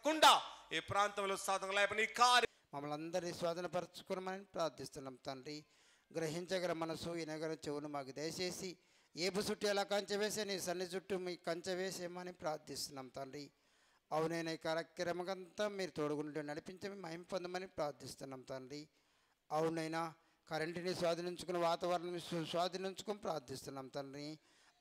తప్పకుండా ఈ ప్రాంతంలో సాధన లేపని కార్యం మమ్మల్ని అందరినీ స్వాధీనపరచుకోమని ప్రార్థిస్తున్నాం తండ్రి. గ్రహించగల మనసు, వినగల చెవును మాకు దయచేసి ఏబు చుట్టూ ఎలా కంచె వేసే నీ సన్ని చుట్టూ మీ కంచె వేసేయమని ప్రార్థిస్తున్నాం తండ్రి. అవునైనా ఈ కార్యక్రమంతా మీరు తోడుగుంటూ నడిపించమని మహిమ పొందమని ప్రార్థిస్తున్నాం తండ్రి. అవునైనా కరెంటుని స్వాధీనించుకుని వాతావరణం స్వాధీనించుకొని ప్రార్థిస్తున్నాం తండ్రి.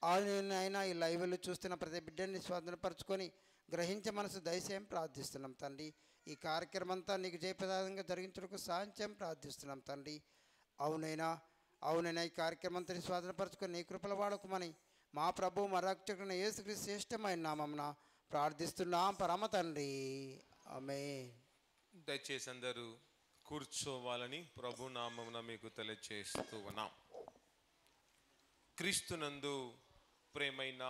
అవునైనా ఈ లైవ్లో చూస్తున్న ప్రతి బిడ్డని స్వాధీనపరచుకొని గ్రహించే మనసు దయచేయం ప్రార్థిస్తున్నాం తండ్రి. ఈ కార్యక్రమం అంతా నీకు జయప్రదాయంగా జరిగించడానికి సహాయం చేయం ప్రార్థిస్తున్నాం తండ్రి. అవునైనా ఈ కార్యక్రమం అంతా స్వాధీనపరచుకొని నీ కృపల వాడుకోమని మా ప్రభు మా రక్షకుడైన యేసుక్రీస్తు శ్రేష్టమైన నామమున ప్రార్థిస్తున్నాం పరమ తండ్రి. ఆమేన్. దయచేసి అందరూ కూర్చోవాలని ప్రభు నామమున మీకు తెలియజేస్తూ ఉన్నాం. క్రీస్తునందు ప్రేమైన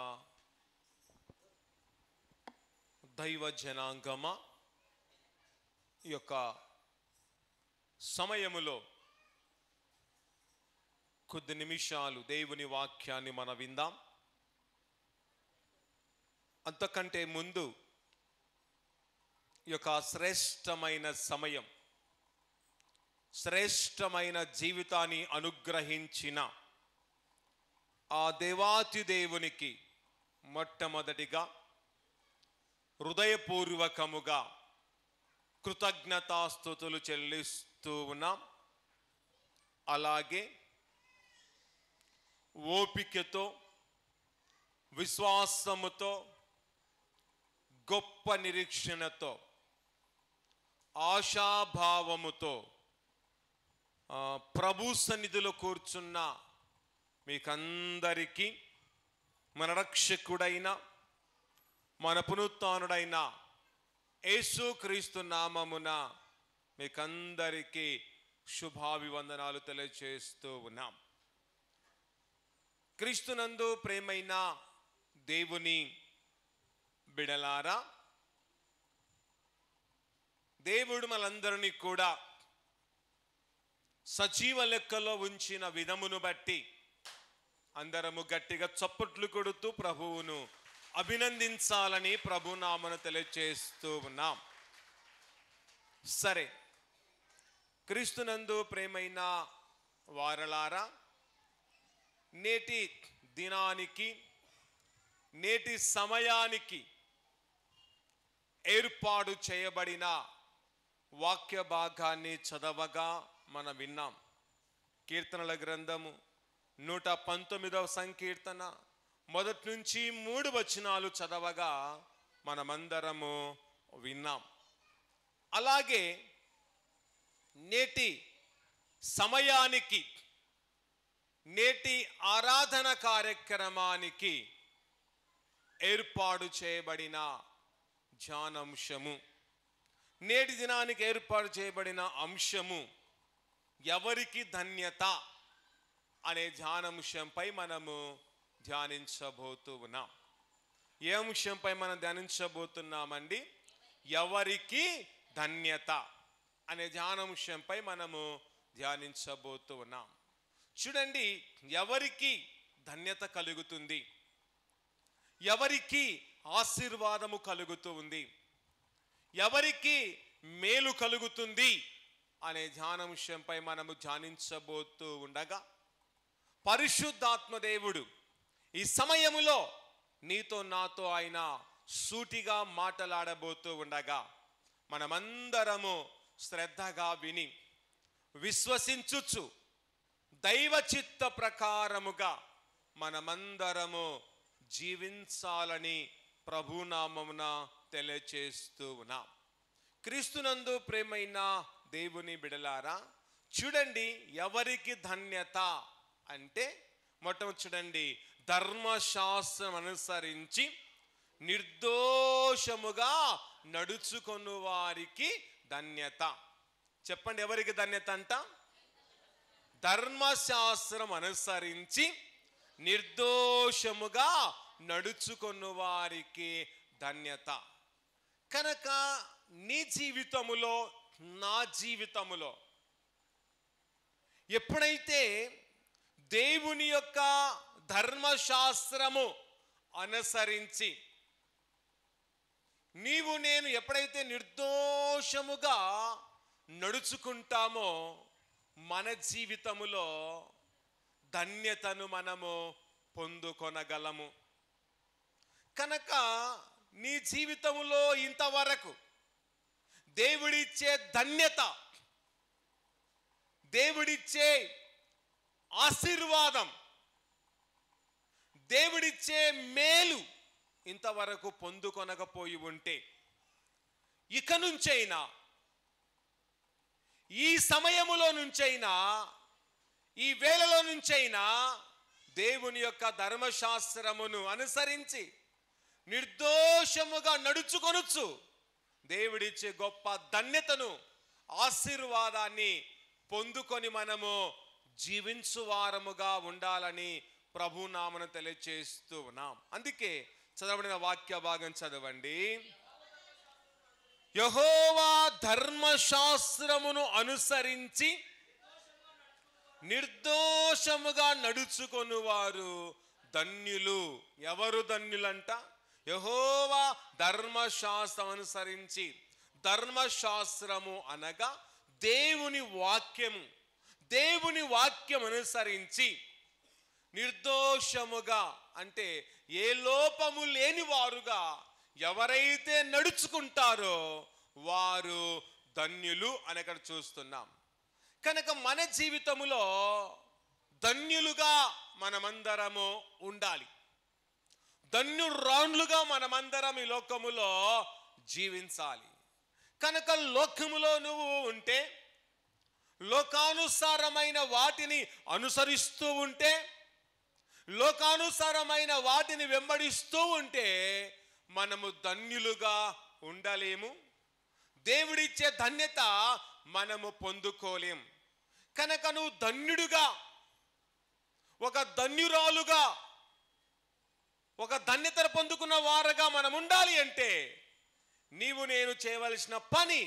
దైవ జనాంగమ, ఈ యొక్క సమయములో కొద్ది నిమిషాలు దేవుని వాక్యాన్ని మనం విందాం. అంతకంటే ముందు ఈ యొక్క శ్రేష్టమైన సమయం, శ్రేష్టమైన జీవితాన్ని అనుగ్రహించిన ఆ దేవాతి దేవునికి మొట్టమొదటిగా హృదయపూర్వకముగా కృతజ్ఞతాస్తుతులు చెల్లిస్తూ ఉన్నాం. అలాగే ఓపికతో, విశ్వాసముతో, గొప్ప నిరీక్షణతో, ఆశాభావముతో ప్రభు సన్నిధిలో కూర్చున్న మీకందరికీ మన రక్షకుడైన మన పునరుత్థానుడైన యేసుక్రీస్తు నామమున మీకందరికీ శుభాభివందనాలు తెలియజేస్తూ ఉన్నాం. క్రీస్తునందు ప్రేమైన దేవుని బిడలారా, దేవుడు మనందరినీ కూడా సజీవ లెక్కలో ఉంచిన విధమును బట్టి అందరము గట్టిగా చప్పట్లు కొడుతూ ప్రభువును అభినందించాలని ప్రభునామను తెలియజేస్తూ ఉన్నాం. సరే, క్రీస్తునందు ప్రేమైన వారలారా, నేటి దినానికి, నేటి సమయానికి ఏర్పాటు చేయబడిన వాక్య భాగాన్ని చదవగా మనం విన్నాం. కీర్తనల గ్రంథము 119వ సంకీర్తన 1 నుంచి 3 వచనాలు చదవగా మనమందరము విన్నాం. అలాగే నేటి సమయానికి, నేటి ఆరాధన కార్యక్రమానికి ఏర్పాటు చేయబడిన ధ్యానాంశము, నేటి దినానికి ఏర్పాటు చేయబడిన అంశము ఎవరికి ధన్యత అనే ధ్యానాంశంపై మనము ధ్యానించబోతూ ఉన్నాం. ఏ అంశంపై మనం ధ్యానించబోతున్నామండి? ఎవరికి ధన్యత అనే ధ్యానాంశంపై మనము ధ్యానించబోతూ ఉన్నాం. చూడండి, ఎవరికి ధన్యత కలుగుతుంది, ఎవరికి ఆశీర్వాదము కలుగుతూ ఉంది, ఎవరికి మేలు కలుగుతుంది అనే ధ్యానాంశంపై మనము ధ్యానించబోతూ ఉండగా, పరిశుద్ధాత్మ దేవుడు ఈ సమయములో నీతో నాతో ఆయన సూటిగా మాట్లాడబోతూ ఉండగా మనమందరము శ్రద్ధగా విని విశ్వసించుచు దైవ చిత్త ప్రకారముగా మనమందరము జీవించాలని ప్రభునామమున తెలియచేస్తూ ఉన్నాం. క్రీస్తునందు ప్రేమైన దేవుని బిడలారా, చూడండి, ఎవరికి ధన్యత అంటే మొట్టమొదటి చూడండి, ధర్మశాస్త్రం అనుసరించి నిర్దోషముగా నడుచుకొను వారికి ధన్యత. చెప్పండి, ఎవరికి ధన్యత అంట? ధర్మశాస్త్రం అనుసరించి నిర్దోషముగా నడుచుకొను వారికి ధన్యత. కనుక నీ జీవితములో, నా జీవితములో ఎప్పుడైతే దేవుని యొక్క ధర్మశాస్త్రము అనుసరించి నీవు నేను ఎప్పుడైతే నిర్దోషముగా నడుచుకుంటామో మన జీవితములో ధన్యతను మనము పొందుకొనగలము. కనుక నీ జీవితములో ఇంతవరకు దేవుడిచ్చే ధన్యత, దేవుడిచ్చే ఆశీర్వాదం, దేవుడిచ్చే మేలు ఇంతవరకు పొందుకొనకపోయి ఉంటే, ఇక నుంచైనా, ఈ సమయములో నుంచైనా, ఈ వేళలో నుంచైనా దేవుని యొక్క ధర్మశాస్త్రమును అనుసరించి నిర్దోషముగా నడుచుకొనొచ్చు దేవుడిచ్చే గొప్ప ధన్యతను, ఆశీర్వాదాన్ని పొందుకొని మనము జీవించువారముగా ఉండాలని ప్రభునామను తెలియచేస్తూ ఉన్నాం. అందుకే చదవబడిన వాక్య భాగం చదవండి. యెహోవా ధర్మశాస్త్రమును అనుసరించి నిర్దోషముగా నడుచుకొనువారు ధన్యులు. ఎవరు ధన్యులంట? యెహోవా ధర్మశాస్త్రం అనుసరించి. ధర్మశాస్త్రము అనగా దేవుని వాక్యము. దేవుని వాక్యం అనుసరించి నిర్దోషముగా అంటే ఏ లోపము లేని వారుగా ఎవరైతే నడుచుకుంటారో వారు ధన్యులు అని అక్కడ చూస్తున్నాం. కనుక మన జీవితములో ధన్యులుగా మనమందరము ఉండాలి. ధన్యురాండ్లుగా మనమందరం ఈ లోకములో జీవించాలి. కనుక లోకములో నువ్వు ఉంటే, లోకానుసారమైన వాటిని అనుసరిస్తూ ఉంటే, లోకానుసారమైన వాటిని వెంబడిస్తూ ఉంటే మనము ధన్యులుగా ఉండలేము. దేవుడిచ్చే ధన్యత మనము పొందుకోలేం. కనుక నువ్వు ధన్యుడుగా, ఒక ధన్యురాలుగా, ఒక ధన్యతను పొందుకున్న వారుగా మనం ఉండాలి అంటే నీవు నేను చేయవలసిన పని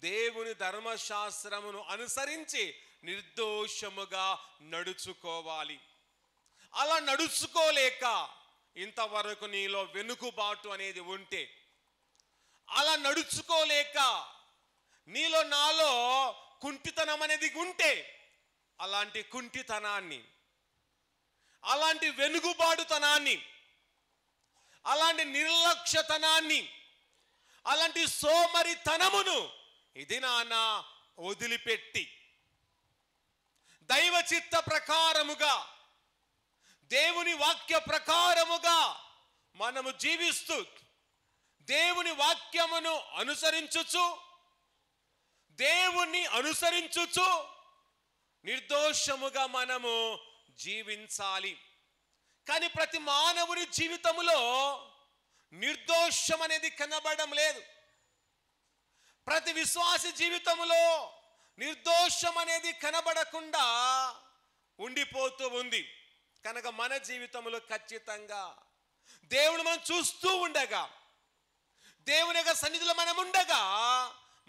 దేవుని ధర్మశాస్త్రమును అనుసరించి నిర్దోషముగా నడుచుకోవాలి. అలా నడుచుకోలేక ఇంతవరకు నీలో వెనుకబాటు అనేది ఉంటే, అలా నడుచుకోలేక నీలో నాలో కుంటితనం అనేది ఉంటే, అలాంటి కుంటితనాన్ని, అలాంటి వెనుకబాటుతనాన్ని, అలాంటి నిర్లక్ష్యతనాన్ని, అలాంటి సోమరితనమును ఇది నాన్న వదిలిపెట్టి దైవ చిత్త ప్రకారముగా, దేవుని వాక్య ప్రకారముగా మనము జీవిస్తూ దేవుని వాక్యమును అనుసరించుచు, దేవుని అనుసరించుచు నిర్దోషముగా మనము జీవించాలి. కానీ ప్రతి మానవుని జీవితములో నిర్దోషం అనేది కనబడడం లేదు. ప్రతి విశ్వాసి జీవితములో నిర్దోషం అనేది కనబడకుండా ఉండిపోతూ ఉంది. కనుక మన జీవితంలో ఖచ్చితంగా దేవుని మనం చూస్తూ ఉండగా, దేవుని యొక్క సన్నిధిలో మనం ఉండగా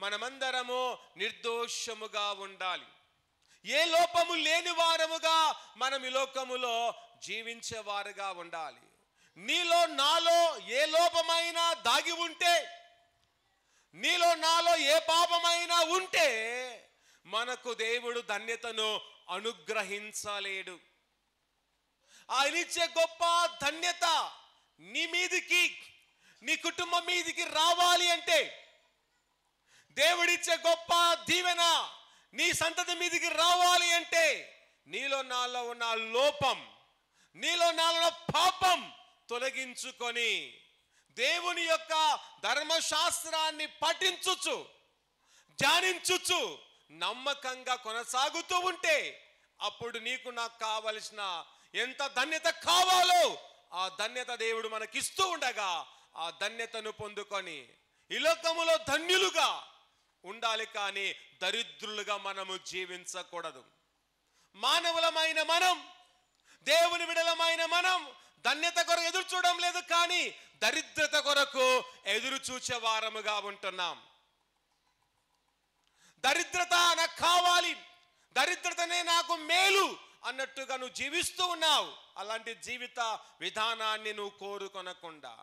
మనమందరము నిర్దోషముగా ఉండాలి. ఏ లోపము లేని వారముగా మనం ఈ లోకములో జీవించేవారుగా ఉండాలి. నీలో నాలో ఏ లోపమైనా దాగి ఉంటే, నీలో నాలో ఏ పాపమైనా ఉంటే మనకు దేవుడు ధన్యతను అనుగ్రహించలేడు. ఆయనిచ్చే గొప్ప ధన్యత నీ మీదికి, నీ కుటుంబం మీదికి రావాలి అంటే, దేవుడిచ్చే గొప్ప దీవెన నీ సంతతి మీదికి రావాలి అంటే నీలో నాలో ఉన్న లోపం, నీలో నాలో ఉన్న పాపం తొలగించుకొని దేవుని యొక్క ధర్మశాస్త్రాన్ని పఠించుచు, ధ్యానించుచు నమ్మకంగా కొనసాగుతూ ఉంటే అప్పుడు నీకు నాకు కావలసిన ఎంత ధన్యత కావాలో ఆ ధన్యత దేవుడు మనకిస్తూ ఉండగా ఆ ధన్యతను పొందుకొని ఈ లోకములో ధన్యులుగా ఉండాలి. కానీ దరిద్రులుగా మనము జీవించకూడదు. మానవులమైన మనం, దేవుని విడలమైన మనం ధన్యత కొరకు ఎదురు చూడడం లేదు, కానీ దరిద్రత కొరకు ఎదురు చూచే వారముగా ఉంటున్నాం. దరిద్రత నాకు కావాలి, దరిద్రతనే నాకు మేలు అన్నట్టుగా నువ్వు జీవిస్తూ ఉన్నావు. అలాంటి జీవిత విధానాన్ని నువ్వు కోరుకొనకుండా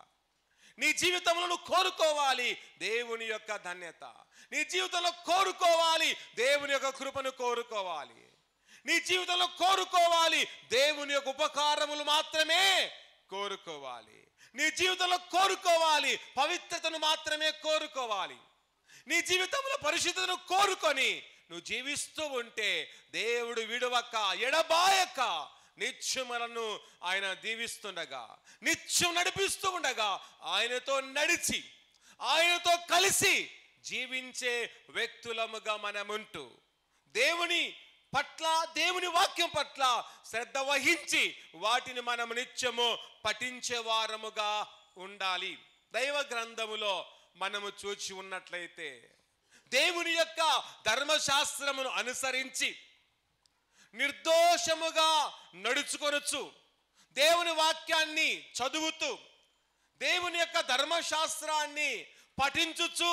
నీ జీవితంలో నువ్వు కోరుకోవాలి దేవుని యొక్క ధన్యత. నీ జీవితంలో కోరుకోవాలి దేవుని యొక్క కృపను కోరుకోవాలి. నీ జీవితంలో కోరుకోవాలి దేవుని యొక్క ఉపకారములు మాత్రమే కోరుకోవాలి. నీ జీవితంలో కోరుకోవాలి పవిత్రతను మాత్రమే కోరుకోవాలి. నీ జీవితంలో పరిశుద్ధతను కోరుకొని నువ్వు జీవిస్తూ ఉంటే దేవుడు విడువక ఎడబాయక నిత్యములను ఆయన దీవిస్తుండగా, నిత్యం నడిపిస్తూ ఉండగా, ఆయనతో నడిచి ఆయనతో కలిసి జీవించే వ్యక్తులముగా మనముంటూ దేవుని పట్ల, దేవుని వాక్యం పట్ల శ్రద్ధ వహించి వాటిని మనం నిత్యము పఠించే వారముగా ఉండాలి. దైవ గ్రంథములో మనము చూచి ఉన్నట్లయితే దేవుని యొక్క ధర్మశాస్త్రమును అనుసరించి నిర్దోషముగా నడుచుకొనొచ్చు, దేవుని వాక్యాన్ని చదువుతూ దేవుని యొక్క ధర్మశాస్త్రాన్ని పఠించుచు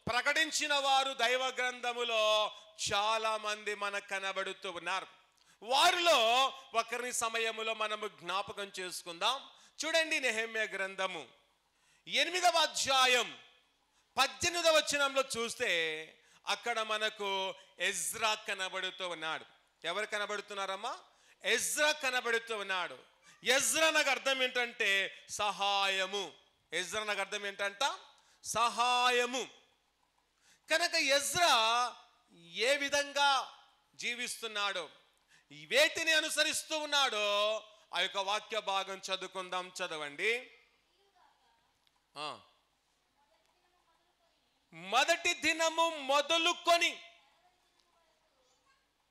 ప్రకటించిన వారు దైవ గ్రంథములో చాలా మంది మనకు కనబడుతూ ఉన్నారు. వారిలో ఒకరిని సమయములో మనము జ్ఞాపకం చేసుకుందాం. చూడండి, నెహెమ్యా గ్రంథము 8వ అధ్యాయం 18వ వచనంలో చూస్తే అక్కడ మనకు ఎజ్రా కనబడుతూ ఉన్నాడు. ఎవరు కనబడుతున్నారమ్మా? ఎజ్రా కనబడుతూ ఉన్నాడు. ఎజ్రా నాకు అర్థం ఏంటంటే సహాయము. ఎజ్రా నాకు అర్థం ఏంటంట? సహాయము. కనుక ఎజ్రా ఏ విధంగా జీవిస్తున్నాడో, వేటిని అనుసరిస్తూ ఉన్నాడో ఆ యొక్క వాక్య భాగం చదువుకుందాం. చదవండి. మొదటి దినము మొదలుకొని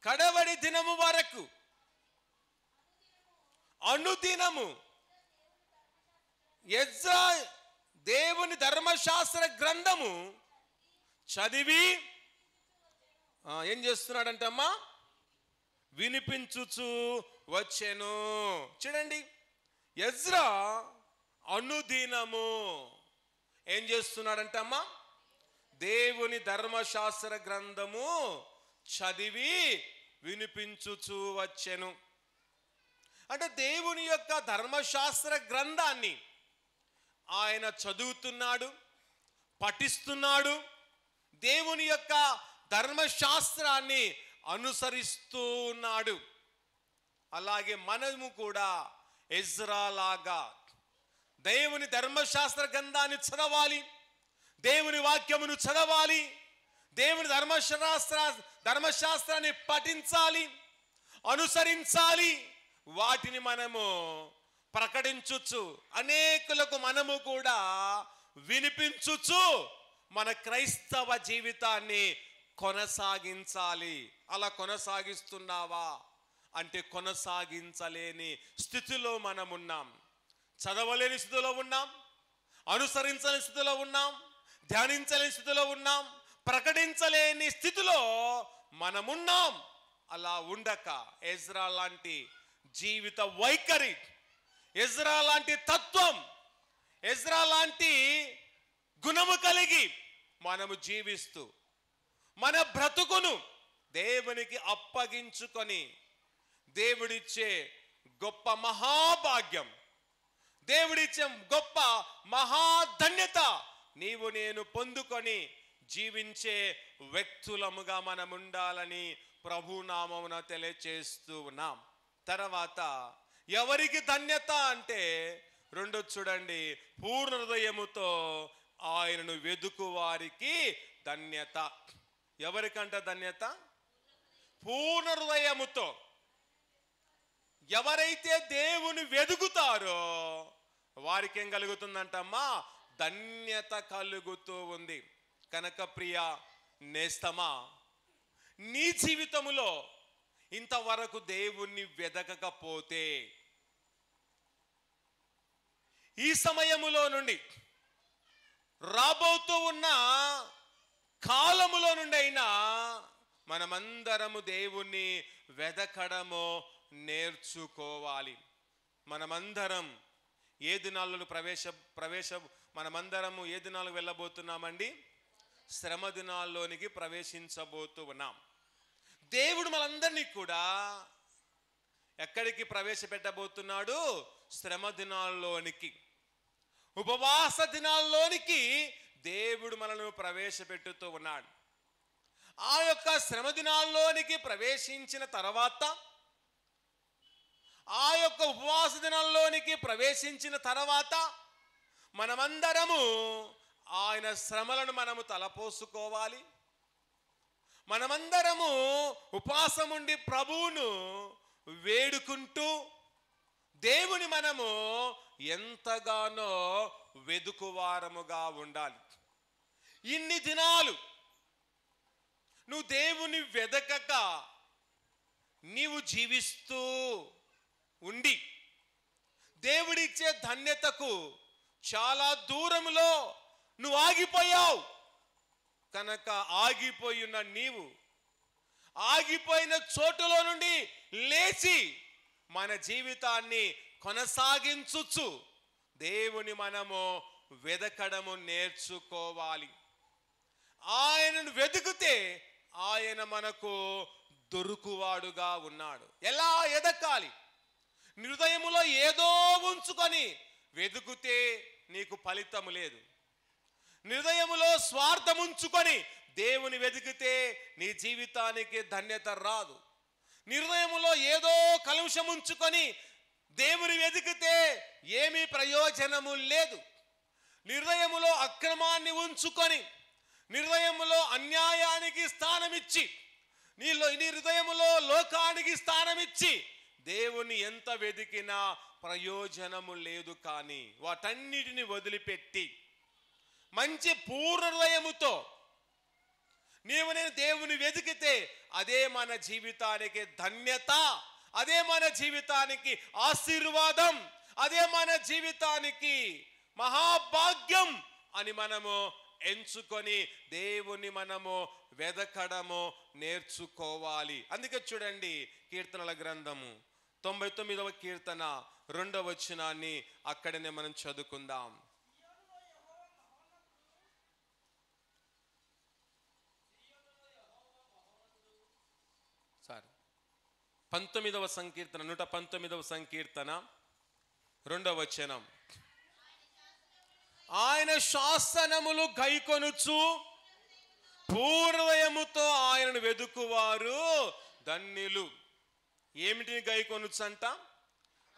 కడవడి దినము వరకు అనుదినము ఎజ్రా దేవుని ధర్మశాస్త్ర గ్రంథము చదివి ఏం చేస్తున్నాడంటే అమ్మా, వినిపించుచు వచ్చెను. చూడండి, ఎజ్రా అనుదినము ఏం చేస్తున్నాడంటే అమ్మా, దేవుని ధర్మశాస్త్ర గ్రంథము చదివి వినిపించుచు వచ్చెను. అంటే దేవుని యొక్క ధర్మశాస్త్ర గ్రంథాన్ని ఆయన చదువుతున్నాడు, పఠిస్తున్నాడు, దేవుని యొక్క ధర్మశాస్త్రాన్ని అనుసరిస్తూ ఉన్నాడు. అలాగే మనము కూడా ఎజ్రా లాగా దేవుని ధర్మశాస్త్ర గ్రంథాన్ని చదవాలి, దేవుని వాక్యమును చదవాలి, దేవుని ధర్మశాస్త్రాన్ని పఠించాలి, అనుసరించాలి. వాటిని మనము ప్రకటించుచు అనేకులకు మనము కూడా వినిపించుచు మన క్రైస్తవ జీవితాన్ని కొనసాగించాలి. అలా కొనసాగిస్తున్నావా అంటే కొనసాగించలేని స్థితిలో మనమున్నాం. చదవలేని స్థితిలో ఉన్నాం, అనుసరించలేని స్థితిలో ఉన్నాం, ధ్యానించలేని స్థితిలో ఉన్నాం, ప్రకటించలేని స్థితిలో మనమున్నాం. అలా ఉండక ఎజ్రా లాంటి జీవిత వైఖరి, ఎజ్రా లాంటి తత్వం, ఎజ్రా లాంటి గుణము కలిగి మనము జీవిస్తూ మన బ్రతుకును దేవునికి అప్పగించుకొని దేవుడిచ్చే గొప్ప మహాభాగ్యం, దేవుడిచ్చే గొప్ప మహాధన్యత నీవు నేను పొందుకొని జీవించే వ్యక్తులముగా మనం ఉండాలని ప్రభునామమున తెలియచేస్తూ ఉన్నాం. తర్వాత ఎవరికి ధన్యత అంటే రెండో చూడండి, పూర్ణ హృదయముతో ఆయనను వెదుకు వారికి ధన్యత. ఎవరికంట ధన్యత? పూర్ణ హృదయముతో ఎవరైతే దేవుని వెదుకుతారో వారికి ఏం కలుగుతుందంటమ్మా? ధన్యత కలుగుతూ ఉంది. కనుక ప్రియ నేస్తమా, నీ జీవితములో ఇంతవరకు దేవుణ్ణి వెదకకపోతే ఈ సమయములో నుండి రాబోతూ ఉన్న కాలములో నుండి అయినా మనమందరము దేవుణ్ణి వెదకడము నేర్చుకోవాలి. మనమందరం ఏ దినాల్లో మనమందరము ఏ దినాలకు వెళ్ళబోతున్నామండి? శ్రమ దినాల్లోనికి ప్రవేశించబోతూ ఉన్నాం. దేవుడు మనందరినీ కూడా ఎక్కడికి ప్రవేశపెట్టబోతున్నాడు? శ్రమ దినాల్లోనికి. ఉపవాస దినాల్లోనికి దేవుడు మనల్ని ప్రవేశపెట్టుతూ ఉన్నాడు. ఆ యొక్క శ్రమ దినాల్లోనికి ప్రవేశించిన తర్వాత, ఆ యొక్క ఉపవాస దినాల్లోనికి ప్రవేశించిన తర్వాత మనమందరము ఆయన శ్రమలను మనము తలపోసుకోవాలి. మనమందరము ఉపవాసముండి ప్రభువును వేడుకుంటూ దేవుని మనము ఎంతగానో వెదుకువారముగా ఉండాలి. ఇన్ని దినాలు నువ్వు దేవుని వెదకక నీవు జీవిస్తూ ఉండి దేవుడిచ్చే ధన్యతకు చాలా దూరంలో నువ్వు ఆగిపోయావు కనుక ఆగిపోయి ఉన్న నీవు ఆగిపోయిన చోటులో నుండి లేచి మన జీవితాన్ని కొనసాగించుచు దేవుని మనము వెదకడము నేర్చుకోవాలి. ఆయనను వెతుకుతే ఆయన మనకు దొరుకువాడుగా ఉన్నాడు. ఎలా ఎదకాలి? హృదయములో ఏదో ఉంచుకొని వెతుకుతే నీకు ఫలితము లేదు. హృదయములో స్వార్థం ఉంచుకొని దేవుని వెతికితే నీ జీవితానికి ధన్యత రాదు. హృదయములో ఏదో కలుషం ఉంచుకొని దేవుని వెతికితే ఏమీ ప్రయోజనము లేదు. హృదయములో అక్రమాన్ని ఉంచుకొని హృదయములో అన్యాయానికి స్థానమిచ్చి నీ హృదయములో లోకానికి స్థానమిచ్చి దేవుని ఎంత వెతికినా ప్రయోజనము లేదు. కానీ వాటన్నిటిని వదిలిపెట్టి మంచి పూర్ణ హృదయముతో నేను దేవుని వెతికితే అదే మన జీవితానికి ధన్యత, అదే మన జీవితానికి ఆశీర్వాదం, అదే మన జీవితానికి మహాభాగ్యం అని మనము ఎంచుకొని దేవుని మనము వెదకడము నేర్చుకోవాలి. అందుకే చూడండి, కీర్తనల గ్రంథము 99వ కీర్తన 2వ వచనాన్ని అక్కడనే మనం చదువుకుందాం. సారీ 19వ సంకీర్తన 119వ సంకీర్తన 2వ వచనం. ఆయన శాసనములు గైకొనుచు పూర్ణయముతో ఆయనను వెదుకువారు ధన్యులు. ఏమిటిని గైకొనుచు అంట?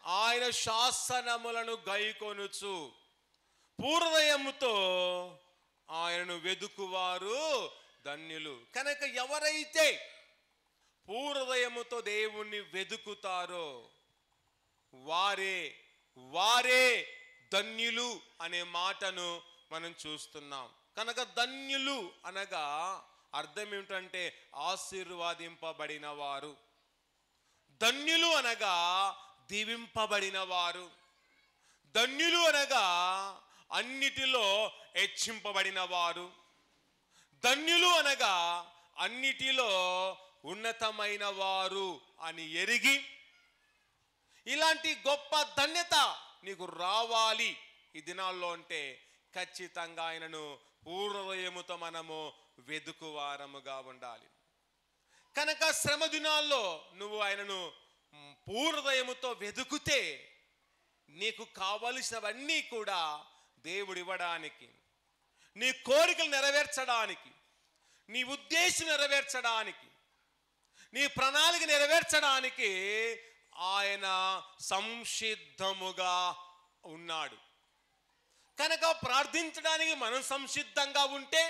ఆయన శాసనములను గైకొనుచు పూర్ణయముతో ఆయనను వెదుకువారు ధన్యులు. కనుక ఎవరైతే పూర్ణయముతో దేవుణ్ణి వెదుకుతారో వారే ధన్యులు అనే మాటను మనం చూస్తున్నాం. కనుక ధన్యులు అనగా అర్థం ఏమిటంటే ఆశీర్వాదింపబడిన వారు. ధన్యులు అనగా దీవింపబడిన వారు. ధన్యులు అనగా అన్నిటిలో హెచ్చింపబడిన వారు. ధన్యులు అనగా అన్నిటిలో ఉన్నతమైన వారు అని ఎరిగి ఇలాంటి గొప్ప ధన్యత నీకు రావాలి ఈ దినాల్లో అంటే ఖచ్చితంగా ఆయనను పూర్ణహృదయముతో మనము వెదుకువారముగా ఉండాలి. కనుక శ్రమ దినాల్లో నువ్వు ఆయనను పూర్ణహృదయముతో వెదుకుతే నీకు కావలసినవన్నీ కూడా దేవుడు ఇవ్వడానికి, నీ కోరికలు నెరవేర్చడానికి, నీ ఉద్దేశం నెరవేర్చడానికి, నీ ప్రణాళిక నెరవేర్చడానికి ఆయన సంసిద్ధముగా ఉన్నాడు. కనుక ప్రార్థించడానికి మనం సంసిద్ధంగా ఉంటే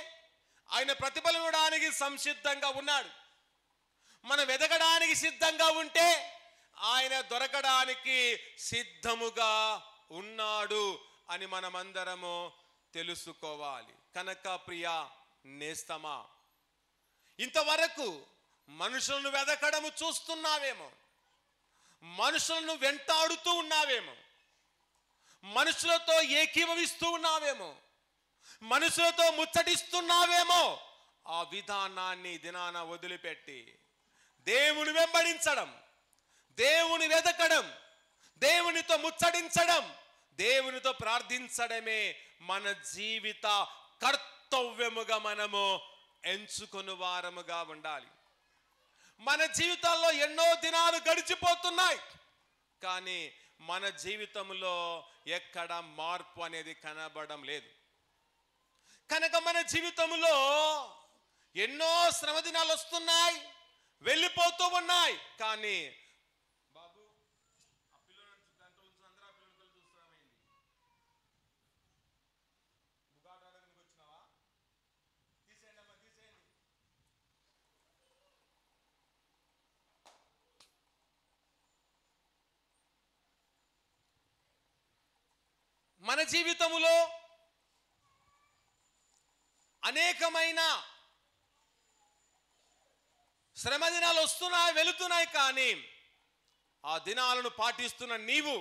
ఆయన ప్రతిఫలం ఇవ్వడానికి సంసిద్ధంగా ఉన్నాడు. మనం వెదకడానికి సిద్ధంగా ఉంటే ఆయన దొరకడానికి సిద్ధముగా ఉన్నాడు అని మనమందరము తెలుసుకోవాలి. కనుక ప్రియా నేస్తమా, ఇంతవరకు మనుషులను వెదకడము చూస్తున్నావేమో, మనుషులను వెంటాడుతూ ఉన్నావేమో, మనుషులతో ఏకీభవిస్తూ ఉన్నావేమో, మనుషులతో ముచ్చటిస్తున్నావేమో. ఆ విధానాన్ని దినాన వదిలిపెట్టి దేవుని వెంబడించడం, దేవుని వెదకడం, దేవునితో ముచ్చటించడం, దేవునితో ప్రార్థించడమే మన జీవిత కర్తవ్యముగా మనము ఎంచుకొని వారముగా ఉండాలి. మన జీవితాల్లో ఎన్నో దినాలు గడిచిపోతున్నాయి, కానీ మన జీవితంలో ఎక్కడ మార్పు అనేది కనబడడం లేదు. కనుక మన జీవితంలో ఎన్నో శ్రమ దినాలు వస్తున్నాయి, వెళ్ళిపోతూ ఉన్నాయి. కానీ బాబు ఆ పిల్లలను గంట ఉంచు, అందరూ ఆ పిల్లలు చూస్తున్నామేంటి, బుగాడు అడగనికి వచ్చినావా, తీసేయండి అమ్మా తీసేయండి. మన జీవితంలో అనేకమైన శ్రమ దినాలు వస్తున్నాయి, వెళుతున్నాయి. కానీ ఆ దినాలను పాటిస్తున్న నీవు,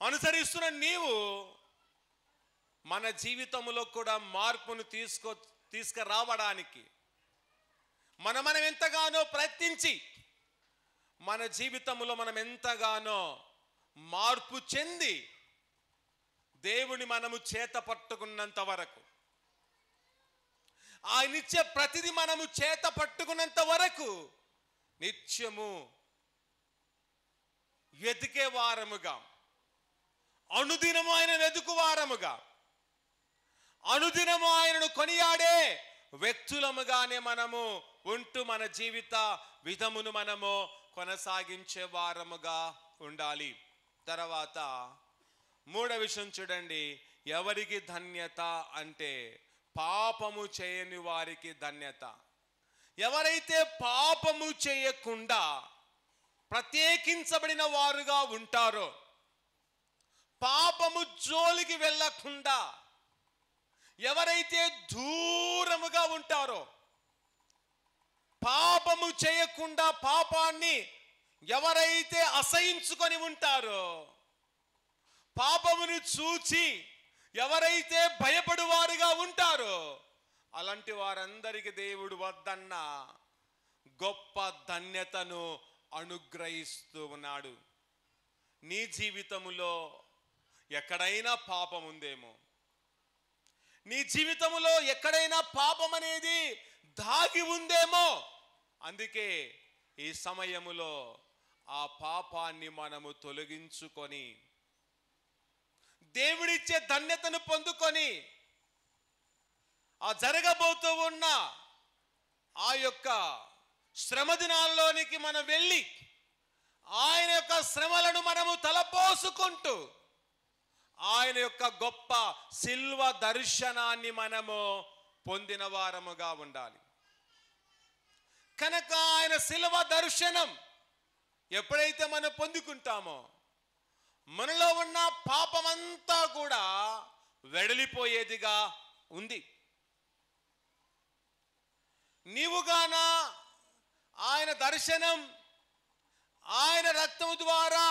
అనుసరిస్తున్న నీవు మన జీవితంలో కూడా మార్పును తీసుకురావడానికి మనం ఎంతగానో ప్రయత్నించి మన జీవితంలో మనం ఎంతగానో మార్పు చెంది దేవుని మనము చేత పట్టుకున్నంత వరకు, ఆయనిచ్చే ప్రతిదీ మనము చేత పట్టుకున్నంత వరకు నిత్యము వెతికే వారముగా, అనుదినము ఆయన వెతుకు వారముగా, అనుదినము ఆయనను కొనియాడే వ్యక్తులముగానే మనము ఉంటూ మన జీవిత విధమును మనము కొనసాగించే వారముగా ఉండాలి. తర్వాత మూడవ విషయం చూడండి, ఎవరికి ధన్యత అంటే పాపము చేయని వారికి ధన్యత. ఎవరైతే పాపము చేయకుండా ప్రత్యేకించబడిన వారుగా ఉంటారో, పాపము జోలికి వెళ్ళకుండా ఎవరైతే దూరముగా ఉంటారో, పాపము చేయకుండా పాపాన్ని ఎవరైతే అసహించుకొని ఉంటారో, పాపమును చూచి ఎవరైతే భయపడువారుగా ఉంటారో, అలాంటి వారందరికీ దేవుడు వద్దన్న గొప్ప ధన్యతను అనుగ్రహిస్తూ ఉన్నాడు. నీ జీవితములో ఎక్కడైనా పాపం ఉందేమో, నీ జీవితంలో ఎక్కడైనా పాపం అనేది దాగి ఉందేమో. అందుకే ఈ సమయములో ఆ పాపాన్ని మనము తొలగించుకొని దేవుడిచ్చే ధన్యతను పొందుకొని ఆ జరగబోతూ ఉన్న ఆ యొక్క శ్రమ దినాల్లోనికి మనం వెళ్ళి ఆయన యొక్క శ్రమలను మనము తలపోసుకుంటూ ఆయన యొక్క గొప్ప శిల్వ దర్శనాన్ని మనము పొందిన వారముగా ఉండాలి. కనుక ఆయన శిల్వ దర్శనం ఎప్పుడైతే మనం పొందుకుంటామో మనలో ఉన్న పాపమంతా కూడా వెడలిపోయేదిగా ఉంది. నీవుగాన ఆయన దర్శనం, ఆయన రక్తం ద్వారా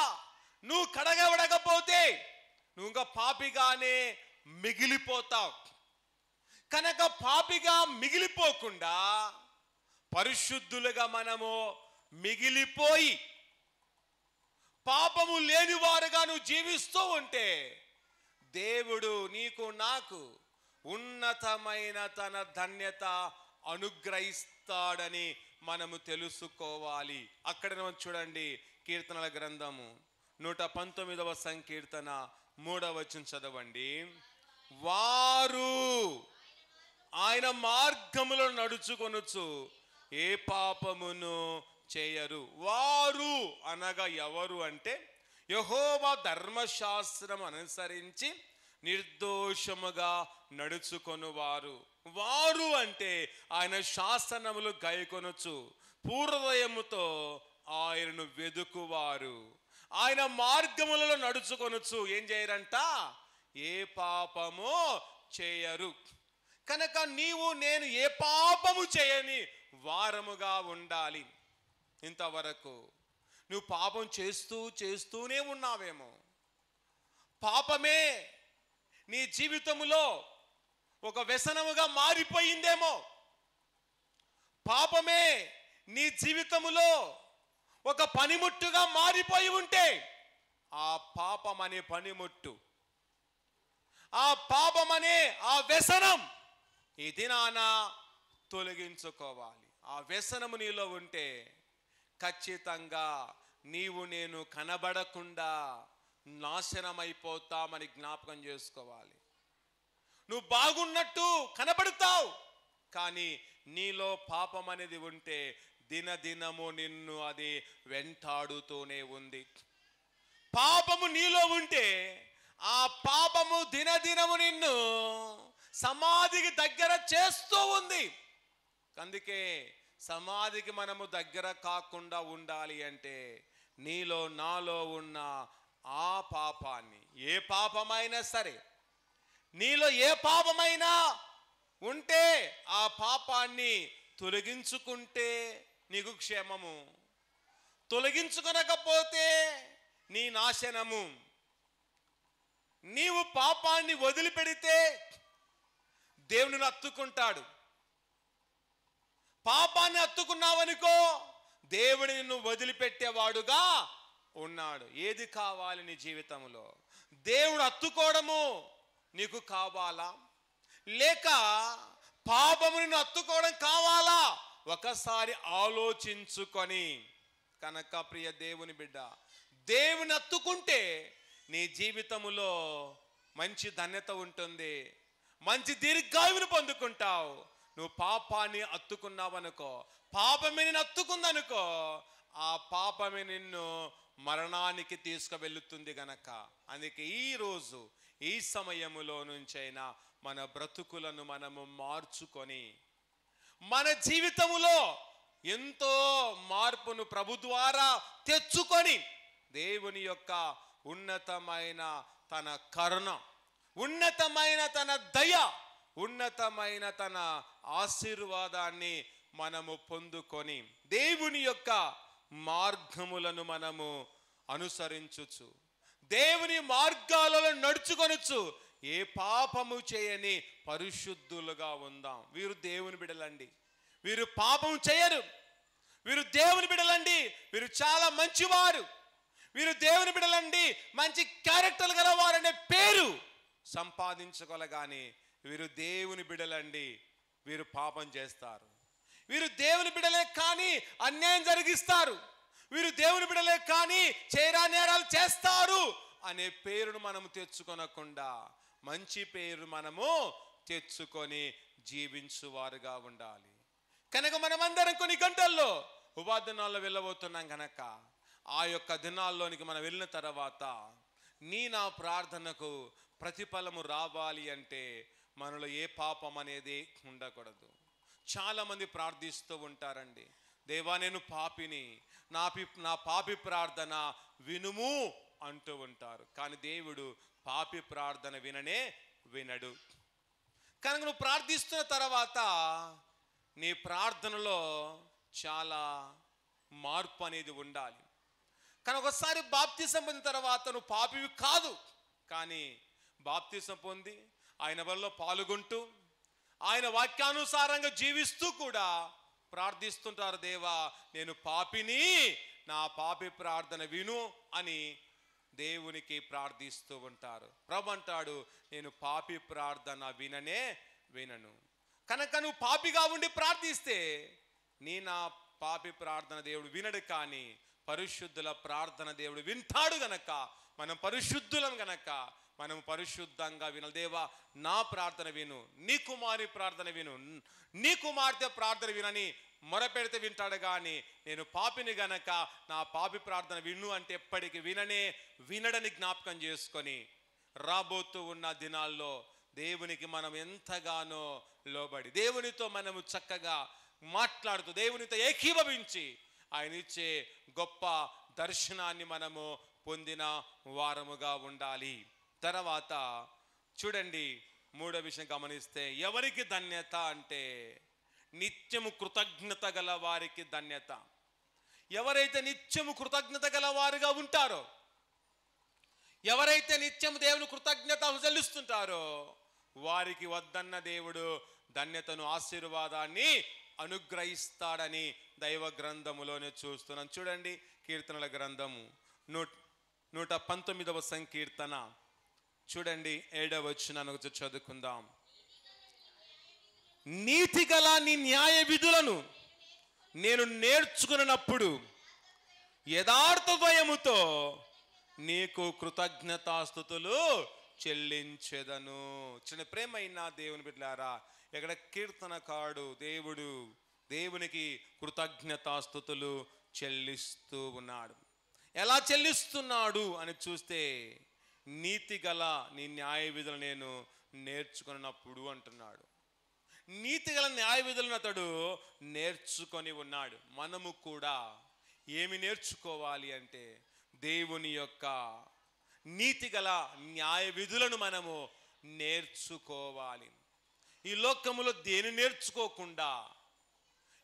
నువ్వు కడగబడకపోతే నువ్వు ఇంకా పాపిగానే మిగిలిపోతావు. కనుక పాపిగా మిగిలిపోకుండా పరిశుద్ధులుగా మనము మిగిలిపోయి పాపము లేని వారుగా నువ్వు జీవిస్తూ ఉంటే దేవుడు నీకు నాకు ఉన్నతమైన తన ధన్యత అనుగ్రహిస్తాడని మనము తెలుసుకోవాలి. అక్కడ చూడండి, కీర్తనల గ్రంథము 119వ సంకీర్తన 3వ వచనం చదవండి. వారు ఆయన మార్గములో నడుచుకొనుచు ఏ పాపమును చేయరు. వారు అనగా ఎవరు అంటే యెహోవా ధర్మశాస్త్రం అనుసరించి నిర్దోషముగా నడుచుకొనువారు. వారు అంటే ఆయన శాసనములు గైకొనుచు పూర్వదయముతో ఆయనను వెదుకువారు. ఆయన మార్గములలో నడుచుకొనుచు ఏం చేయరంట? ఏ పాపము చేయరు. కనుక నీవు నేను ఏ పాపము చేయని వారముగా ఉండాలి. ఇంతవరకు నువ్వు పాపం చేస్తూనే ఉన్నావేమో, పాపమే నీ జీవితంలో ఒక వ్యసనముగా మారిపోయిందేమో, పాపమే నీ జీవితములో ఒక పనిముట్టుగా మారిపోయి ఉంటే ఆ పాపం అనే పనిముట్టు, ఆ పాపం అనే ఆ వ్యసనం ఈ దినాన తొలగించుకోవాలి. ఆ వ్యసనము నీలో ఉంటే ఖచ్చితంగా నీవు నేను కనబడకుండా నాశనమైపోతామని జ్ఞాపకం చేసుకోవాలి. నువ్వు బాగున్నట్టు కనబడతావు, కానీ నీలో పాపం అనేది ఉంటే దినదినము నిన్ను అది వెంటాడుతూనే ఉంది. పాపము నీలో ఉంటే ఆ పాపము దినదినము నిన్ను సమాధికి దగ్గర చేస్తూ ఉంది. అందుకే సమాధికి మనము దగ్గర కాకుండా ఉండాలి అంటే నీలో నాలో ఉన్న ఆ పాపాన్ని, ఏ పాపమైనా సరే, నీలో ఏ పాపమైనా ఉంటే ఆ పాపాన్ని తొలగించుకుంటే నీకు క్షేమము, తొలగించుకొనకపోతే నీ నాశనము. నీవు పాపాన్ని వదిలిపెడితే దేవుని హత్తుకుంటాడు. పాపాన్ని హత్తుకున్నావనుకో దేవుడు నిన్ను వదిలిపెట్టేవాడుగా ఉన్నాడు. ఏది కావాలి నీ జీవితంలో? దేవుడు హత్తుకోవడము నీకు కావాలా, లేక పాపము నిన్ను హత్తుకోవడం కావాలా? ఒకసారి ఆలోచించుకొని కనుక ప్రియ దేవుని బిడ్డ, దేవుని హత్తుకుంటే నీ జీవితములో మంచి ధన్యత ఉంటుంది, మంచి దీర్ఘాయువును పొందుకుంటావు. నువ్వు పాపాన్ని హత్తుకున్నావనుకో, పాపమే నిన్ను హత్తుకుందనుకో, ఆ పాపమే నిన్ను మరణానికి తీసుకువెళ్ళుతుంది గనక. అందుకే ఈరోజు ఈ సమయములో నుంచైనా మన బ్రతుకులను మనము మార్చుకొని మన జీవితములో ఎంతో మార్పును ప్రభు ద్వారా తెచ్చుకొని దేవుని యొక్క ఉన్నతమైన తన కరుణ, ఉన్నతమైన తన దయ, ఉన్నతమైన తన ఆశీర్వాదాన్ని మనము పొందుకొని దేవుని యొక్క మార్గములను మనము అనుసరించుచు, దేవుని మార్గాలలో నడుచుకొనుచు ఏ పాపము చేయని పరిశుద్ధులుగా ఉందాం. వీరు దేవుని బిడ్డలండి, వీరు పాపం చేయరు, వీరు దేవుని బిడ్డలండి, వీరు చాలా మంచివారు, వీరు దేవుని బిడ్డలండి, మంచి క్యారెక్టర్ గలవారనే పేరు సంపాదించుకోలేగాని వీరు దేవుని బిడ్డలండి, వీరు పాపం చేస్తారు. వీరు దేవుని బిడ్డలే కానీ అన్యాయం జరిగిస్తారు, వీరు దేవుని బిడ్డలే కానీ చేయరా నేరాలు చేస్తారు అనే పేరును మనము తెచ్చుకొనకుండా మంచి పేరు మనము తెచ్చుకొని జీవించువారుగా ఉండాలి. కనుక మనమందరం కొన్ని గంటల్లో ఉపాధి దినాల్లో వెళ్ళబోతున్నాం కనుక ఆ యొక్క దినాల్లోనికి మనం వెళ్ళిన తర్వాత నా ప్రార్థనకు ప్రతిఫలము రావాలి అంటే మనలో ఏ పాపం అనేది ఉండకూడదు. చాలామంది ప్రార్థిస్తూ ఉంటారండి, దేవా నేను పాపిని, నా పాపి ప్రార్థన వినుము అంటూ ఉంటారు. కానీ దేవుడు పాపి ప్రార్థన వినడు. కనుక నువ్వు ప్రార్థిస్తున్న తర్వాత నీ ప్రార్థనలో చాలా మార్పు అనేది ఉండాలి. కానీ ఒకసారి బాప్తిసం పొందిన తర్వాత నువ్వు పాపివి కాదు, కానీ బాప్తిసం పొంది ఆయన వల్ల పాల్గొంటూ ఆయన వాక్యానుసారంగా జీవిస్తూ కూడా ప్రార్థిస్తుంటారు, దేవా నేను పాపిని, నా పాపి ప్రార్థన విను అని దేవునికి ప్రార్థిస్తూ ఉంటారు. ప్రభు అంటాడు, నేను పాపి ప్రార్థన వినను. కనుక నువ్వు పాపిగా ఉండి ప్రార్థిస్తే నా పాపి ప్రార్థన దేవుడు వినడు, కానీ పరిశుద్ధుల ప్రార్థన దేవుడు వింటాడు. గనక మనం పరిశుద్ధులం గనక మనం పరిశుద్ధంగా వినాలి. దేవా నా ప్రార్థన విను, నీ కుమారి ప్రార్థన విను, నీ కుమార్తె ప్రార్థన వినని మొరపెడితే వింటాడు. కానీ నేను పాపిని గనక నా పాపి ప్రార్థన విను అంటే ఎప్పటికీ వినడని జ్ఞాపకం చేసుకొని రాబోతూ ఉన్న దినాల్లో దేవునికి మనం ఎంతగానో లోబడి దేవునితో మనము చక్కగా మాట్లాడుతూ దేవునితో ఏకీభవించి ఆయన ఇచ్చే గొప్ప దర్శనాన్ని మనము పొందిన వారముగా ఉండాలి. తర్వాత చూడండి, మూడో విషయం గమనిస్తే ఎవరికి ధన్యత అంటే నిత్యము కృతజ్ఞత గల వారికి ధన్యత. ఎవరైతే నిత్యము కృతజ్ఞత గల వారుగా ఉంటారో, ఎవరైతే నిత్యము దేవుని కృతజ్ఞత చెల్లిస్తుంటారో వారికి వద్దన్న దేవుడు ధన్యతను, ఆశీర్వాదాన్ని అనుగ్రహిస్తాడని దైవ గ్రంథములోనే చూస్తున్నాం. చూడండి, కీర్తనల గ్రంథము 119వ సంకీర్తన చూడండి 7వ వచనాన్ని చదువుకుందాం. నీతి గల నీ న్యాయ విధులను నేను నేర్చుకున్నప్పుడు యథార్థ భయముతో నీకు కృతజ్ఞతాస్తుతులు చెల్లించెదను. చిన్న ప్రేమైన దేవుని బిడ్డలారా, ఇక్కడ కీర్తనకారుడు దేవునికి కృతజ్ఞతాస్తుతులు చెల్లిస్తూ ఉన్నాడు. ఎలా చెల్లిస్తున్నాడు అని చూస్తే, నీతి గల నీ న్యాయ విధులు నేను నేర్చుకున్నప్పుడు అంటున్నాడు. నీతి గల న్యాయ విధులను అతడు నేర్చుకొని ఉన్నాడు. మనము కూడా ఏమి నేర్చుకోవాలి అంటే, దేవుని యొక్క నీతి గల న్యాయ విధులను మనము నేర్చుకోవాలి. ఈ లోకములో దేని నేర్చుకోకుండా,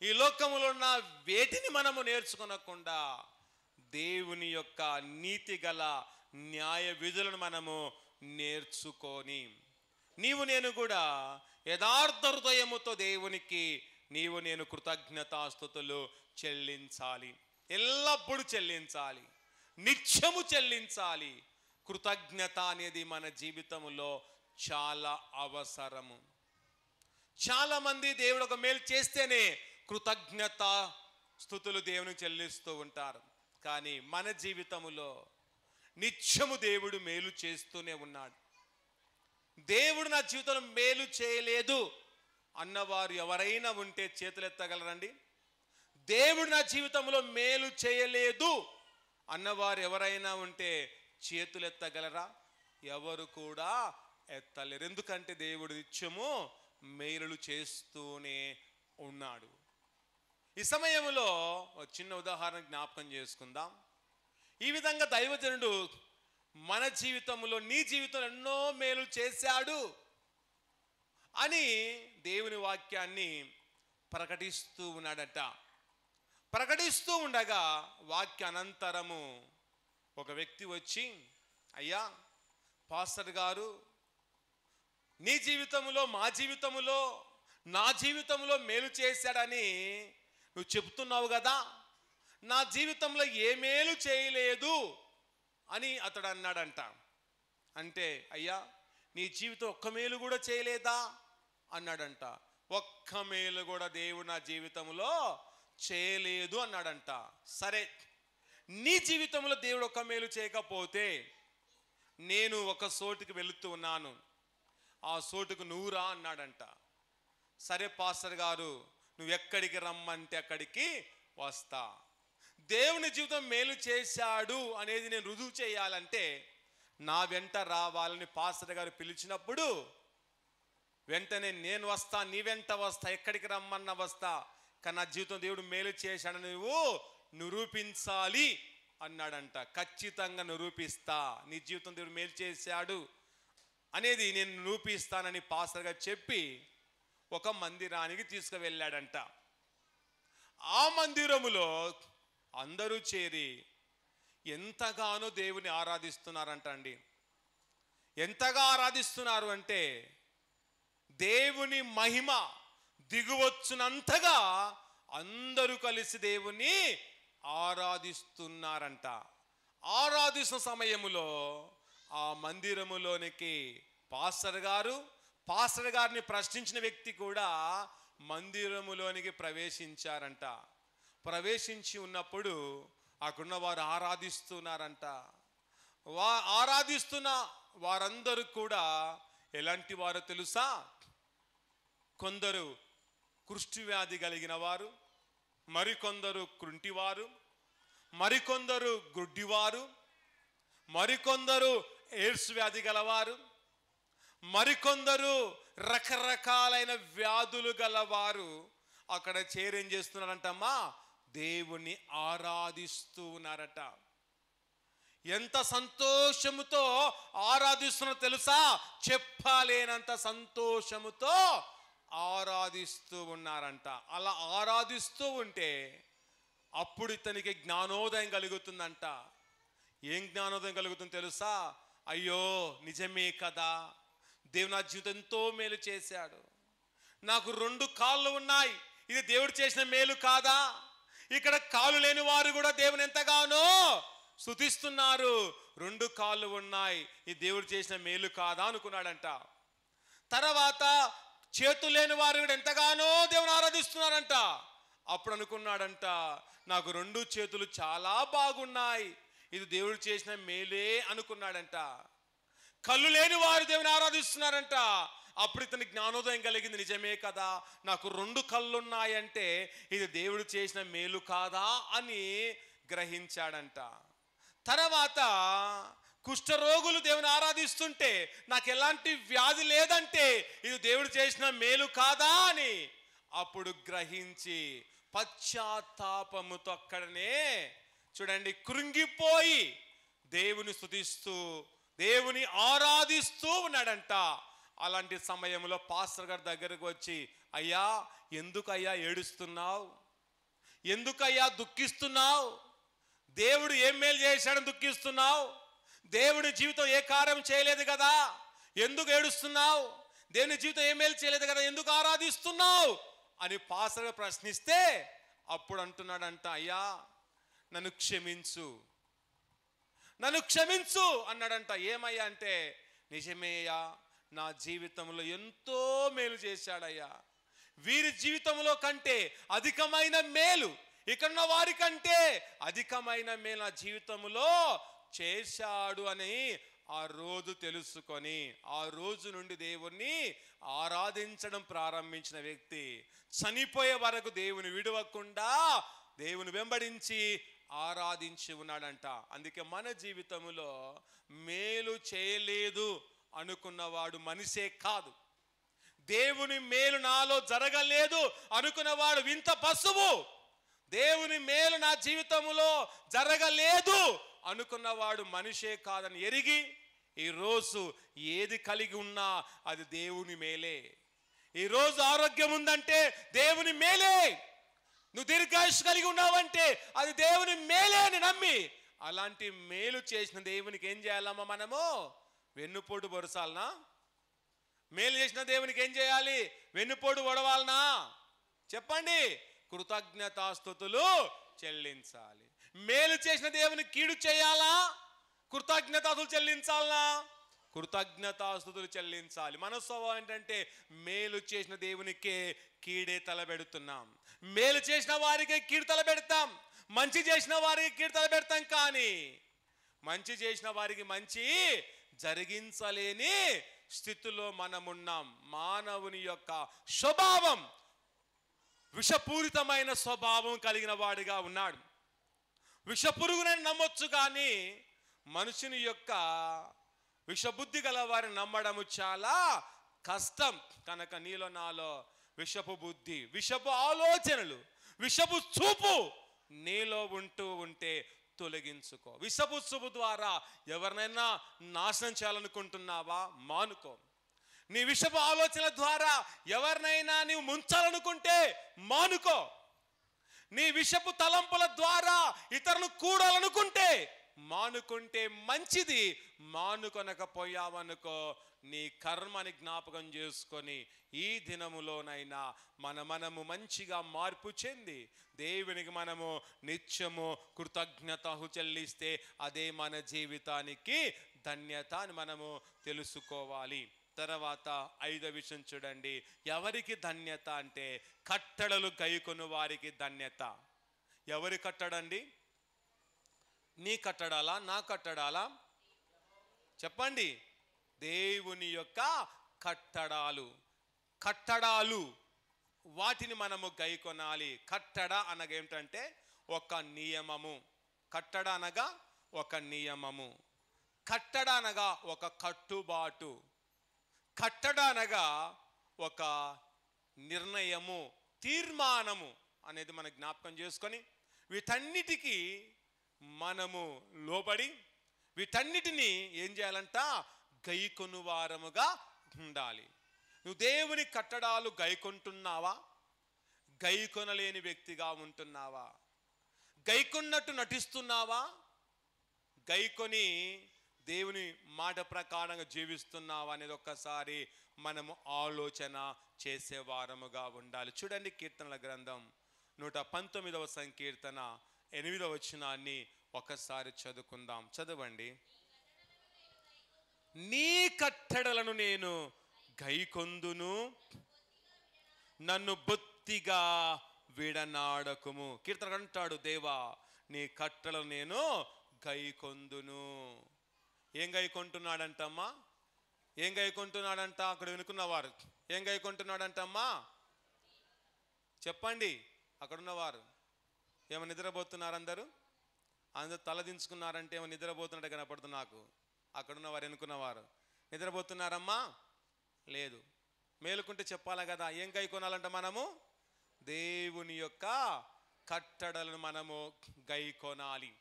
ఈ లోకములో ఉన్న వేటిని మనము నేర్చుకోనకుండా దేవుని యొక్క నీతి గల న్యాయ విధులను మనము నేర్చుకొని, నీవు నేను కూడా యథార్థ హృదయముతో దేవునికి నేను కృతజ్ఞతాస్తుతులు చెల్లించాలి. ఎల్లప్పుడూ చెల్లించాలి, నిత్యము చెల్లించాలి. కృతజ్ఞత అనేది మన జీవితంలో చాలా అవసరము. చాలామంది దేవుడు ఒక మేలు చేస్తేనే కృతజ్ఞత స్తుతులు దేవునికి చెల్లిస్తూ ఉంటారు. కానీ మన జీవితంలో నిత్యము దేవుడు మేలు చేస్తూనే ఉన్నాడు. దేవుడు నా జీవితంలో మేలు చేయలేదు అన్నవారు ఎవరైనా ఉంటే చేతులు ఎత్తగలరండి? దేవుడు నా జీవితంలో మేలు చేయలేదు అన్నవారు ఎవరైనా ఉంటే చేతులు ఎత్తగలరా? ఎవరు కూడా ఎత్తలేరు. ఎందుకంటే దేవుడు నిత్యము మేలులు చేస్తూనే ఉన్నాడు. ఈ సమయంలో ఒక చిన్న ఉదాహరణ జ్ఞాపకం చేసుకుందాం. ఈ విధంగా దైవజనుడు మన జీవితంలో, నీ జీవితంలో ఎన్నో మేలు చేశాడు అని దేవుని వాక్యాన్ని ప్రకటిస్తూ ఉన్నాడట. ప్రకటిస్తూ ఉండగా వాక్య అనంతరము ఒక వ్యక్తి వచ్చి, అయ్యా పాస్టర్ గారు, నీ జీవితంలో, మా జీవితంలో, నా జీవితంలో మేలు చేశాడని నువ్వు చెప్తున్నావు కదా, నా జీవితంలో ఏ మేలు చేయలేదు అని అతడు అన్నాడంట. అంటే, అయ్యా నీ జీవితం ఒక్క మేలు కూడా చేయలేదా అన్నాడంట. ఒక్క మేలు కూడా దేవుడు నా జీవితంలో చేయలేదు అన్నాడంట. సరే, నీ జీవితంలో దేవుడు ఒక్క మేలు చేయకపోతే, నేను ఒక చోటుకి వెళుతూ ఉన్నాను, ఆ చోటుకు నువ్వు రా అన్నాడంట. సరే పాస్టర్ గారు, నువ్వు ఎక్కడికి రమ్మంటే అక్కడికి వస్తా. దేవుని జీవితం మేలు చేశాడు అనేది నేను రుజువు చేయాలంటే నా వెంట రావాలని పాస్టర్ గారు పిలిచినప్పుడు వెంటనే నేను వస్తా, నీ వెంట వస్తా, ఎక్కడికి రమ్మన్నా వస్తా, కానీ నా జీవితం దేవుడు మేలు చేశాడని నువ్వు నిరూపించాలి అన్నాడంట. ఖచ్చితంగా నిరూపిస్తా, నీ జీవితం దేవుడు మేలు చేశాడు అనేది నేను నిరూపిస్తానని పాస్టర్ గారు చెప్పి ఒక మందిరానికి తీసుకువెళ్ళాడంట. ఆ మందిరములో అందరూ చేరి ఎంతగానో దేవుని ఆరాధిస్తున్నారంట అండి. ఎంతగా ఆరాధిస్తున్నారు అంటే, దేవుని మహిమ దిగువచ్చునంతగా అందరూ కలిసి దేవుని ఆరాధిస్తున్నారంట. ఆరాధిస్తున్న సమయములో ఆ మందిరములోనికి పాస్టర్ గారిని ప్రశ్నించిన వ్యక్తి కూడా మందిరములోనికి ప్రవేశించారంట. ప్రవేశించి ఉన్నప్పుడు అక్కడున్న వారు ఆరాధిస్తున్నారంట. ఆరాధిస్తున్న వారందరూ కూడా ఎలాంటి వారు తెలుసా? కొందరు కుష్టు వ్యాధి కలిగిన వారు, మరికొందరు కుంటివారు, మరికొందరు గుడ్డివారు, మరికొందరు ఎయిడ్స్ వ్యాధి గలవారు, మరికొందరు రకరకాలైన వ్యాధులు గలవారు అక్కడ చేరేం చేస్తున్నారంటమ్మా, దేవుణ్ణి ఆరాధిస్తూ ఉన్నారట. ఎంత సంతోషముతో ఆరాధిస్తున్నారో తెలుసా? చెప్పలేనంత సంతోషముతో ఆరాధిస్తూ ఉన్నారంట. అలా ఆరాధిస్తూ ఉంటే అప్పుడు ఇతనికి జ్ఞానోదయం కలుగుతుందంట. ఏం జ్ఞానోదయం కలుగుతుంది తెలుసా? అయ్యో నిజమే కదా, దేవుడు నా జీవితం ఎంతో మేలు చేశాడు, నాకు 2 కాళ్ళు ఉన్నాయి, ఇది దేవుడు చేసిన మేలు కాదా? ఇక్కడ కాళ్ళు లేని వారు కూడా దేవుని ఎంతగానో స్తుతిస్తున్నారు, 2 కాళ్ళు ఉన్నాయి, ఇది దేవుడు చేసిన మేలు కాదా అనుకున్నాడంట. తర్వాత చేతులు లేని వారు కూడా ఎంతగానో దేవుని ఆరాధిస్తున్నారంట. అప్పుడు అనుకున్నాడంట, నాకు రెండు చేతులు చాలా బాగున్నాయి, ఇది దేవుడు చేసిన మేలే అనుకున్నాడంట. కళ్ళు లేని వారు దేవుని ఆరాధిస్తున్నారంట. అప్పుడు ఇతని జ్ఞానోదయం కలిగింది, నిజమే కదా, నాకు రెండు కళ్ళున్నాయంటే ఇది దేవుడు చేసిన మేలు కాదా అని గ్రహించాడంట. తర్వాత కుష్ఠరోగులు దేవుని ఆరాధిస్తుంటే నాకు ఎలాంటి వ్యాధి లేదంటే ఇది దేవుడు చేసిన మేలు కాదా అని అప్పుడు గ్రహించి పశ్చాత్తాపముతో అక్కడనే చూడండి కృంగిపోయి దేవుని స్తుతిస్తూ దేవుని ఆరాధిస్తూ ఉన్నాడంట. అలాంటి సమయంలో పాస్టర్ గారి దగ్గరకు వచ్చి, అయ్యా ఎందుకయ్యా ఏడుస్తున్నావు, ఎందుకయ్యా దుఃఖిస్తున్నావు, దేవుడు ఏం మేలు చేశాడని దుఃఖిస్తున్నావు, దేవుడి జీవితం ఏ కార్యం చేయలేదు కదా ఎందుకు ఏడుస్తున్నావు, దేవుని జీవితం ఏ మేలు చేయలేదు కదా ఎందుకు ఆరాధిస్తున్నావు అని పాస్టర్ గారు ప్రశ్నిస్తే అప్పుడు అంటున్నాడంట, అయ్యా నన్ను క్షమించు, నన్ను క్షమించు అన్నాడంట. ఏమయ్యా అంటే, నిజమేయ్యా నా జీవితంలో ఎంతో మేలు చేశాడయ్యా, వీరి జీవితంలో కంటే అధికమైన మేలు, ఇక్కడున్న వారి కంటే అధికమైన మేలు నా జీవితంలో చేశాడు అని ఆ రోజు తెలుసుకొని ఆ రోజు నుండి దేవుణ్ణి ఆరాధించడం ప్రారంభించిన వ్యక్తి చనిపోయే వరకు దేవుని విడవకుండా దేవుని వెంబడించి ఆరాధించి ఉన్నాడంట. అందుకే మన జీవితంలో మేలు చేయలేదు అనుకున్నవాడు మనిషే కాదు, దేవుని మేలు నాలో జరగలేదు అనుకున్నవాడు వింత పశువు, దేవుని మేలు నా జీవితంలో జరగలేదు అనుకున్నవాడు మనిషే కాదని ఎరిగి ఈరోజు ఏది కలిగి ఉన్నా అది దేవుని మేలే. ఈరోజు ఆరోగ్యం ఉందంటే దేవుని మేలే, నువ్వు దీర్ఘాయుష్ కలిగి ఉన్నావంటే అది దేవుని మేలే అని నమ్మి అలాంటి మేలు చేసిన దేవునికి ఏం చేయాలమ్మా మనము? వెన్నుపోటు పొరసాలనా? మేలు చేసిన దేవునికి ఏం చేయాలి? వెన్నుపోటు పొడవాలనా? చెప్పండి. కృతజ్ఞతాస్తుతులు చెల్లించాలి. మేలు చేసిన దేవునికి కీడు చేయాలా? కృతజ్ఞతాస్తుతులు చెల్లించాలనా? కృతజ్ఞతాస్తుతులు చెల్లించాలి. మన స్వభావం ఏంటంటే మేలు చేసిన దేవునికే కీడే తలబెడుతున్నాం, మేలు చేసిన వారికే కీడు తలబెడతాం, మంచి చేసిన వారికి కీడు తలబెడతాం. కానీ మంచి చేసిన వారికి మంచి జరిగించలేని స్థితిలో మనమున్నాం. మానవుని యొక్క స్వభావం విషపూరితమైన స్వభావం కలిగిన వాడిగా ఉన్నాడు. విషపురుగునని నమ్మొచ్చు కానీ మనుషుని యొక్క విషబుద్ధి గల వారిని నమ్మడము చాలా కష్టం. కనుక నీలో నాలో విషపు బుద్ధి, విషపు ఆలోచనలు, విషపు చూపు నీలో ఉంటే తొలగించుకో. విషపు చూపు ద్వారా ఎవరినైనా నాశనం చేయాలనుకుంటున్నావా? మానుకో. నీ విషపు ఆలోచనల ద్వారా ఎవరినైనా నీవు ముంచాలనుకుంటే మానుకో. నీ విషపు తలంపుల ద్వారా ఇతరులను కూడాలనుకుంటే మానుకుంటే మంచిది. మానుకొనకపోయావనుకో నీ కర్మని జ్ఞాపకం చేసుకొని ఈ దినములోనైనా మనము మంచిగా మార్పు చెంది దేవునికి మనము నిత్యము కృతజ్ఞత చెల్లిస్తే అదే మన జీవితానికి ధన్యత అని మనము తెలుసుకోవాలి. తర్వాత 5వ విషయం చూడండి, ఎవరికి ధన్యత అంటే కట్టడలు గైకొను వారికి ధన్యత. ఎవరి కట్టడండి? నీ కట్టడాలా? నా కట్టడాలా? చెప్పండి. దేవుని యొక్క కట్టడాలు వాటిని మనము గైకొనాలి. కట్టడ అనగా ఏమిటంటే ఒక నియమము. కట్టడ అనగా ఒక నియమము, కట్టడ అనగా ఒక కట్టుబాటు, కట్టడ అనగా ఒక నిర్ణయము, తీర్మానము అనేది మనం జ్ఞాపకం చేసుకొని వీటన్నిటికీ మనము లోబడి వీటన్నిటినీ ఏం చేయాలంట? గైకొను వారముగా ఉండాలి. నువ్వు దేవుని కట్టడాలు గైకొంటున్నావా? గైకొనలేని వ్యక్తిగా ఉంటున్నావా? గైకొన్నట్టు నటిస్తున్నావా? గైకొని దేవుని మాట ప్రకారంగా జీవిస్తున్నావా అనేది ఒక్కసారి మనము ఆలోచన చేసేవారముగా ఉండాలి. చూడండి, కీర్తనల గ్రంథం 119వ సంకీర్తన 8వ వచనాన్ని ఒకసారి చదువుకుందాం. చదవండి. నీ కట్టడలను నేను గైకొందును, నన్ను బొత్తిగా విడనాడకుము. కీర్తన అంటాడు, దేవా నీ కట్టలు నేను గైకొందును. ఏం గైకొంటున్నాడంటమ్మా? ఏం గైకొంటున్నాడంట? అక్కడ వినుకున్నవారు ఏం గైకొంటున్నాడంటమ్మా? చెప్పండి. అక్కడున్నవారు ఏమో నిద్రపోతున్నారు? అందరూ తల దించుకున్నారంటే ఏమో నిద్రపోతున్నట్టు కనపడుతుంది నాకు. అక్కడున్నవారు ఎన్నుకున్నవారు నిద్రపోతున్నారమ్మా? లేదు. మేలుకుంటే చెప్పాలా కదా. ఏం గైకొనాలంట మనము? దేవుని యొక్క కట్టడలను మనము గైకొనాలి.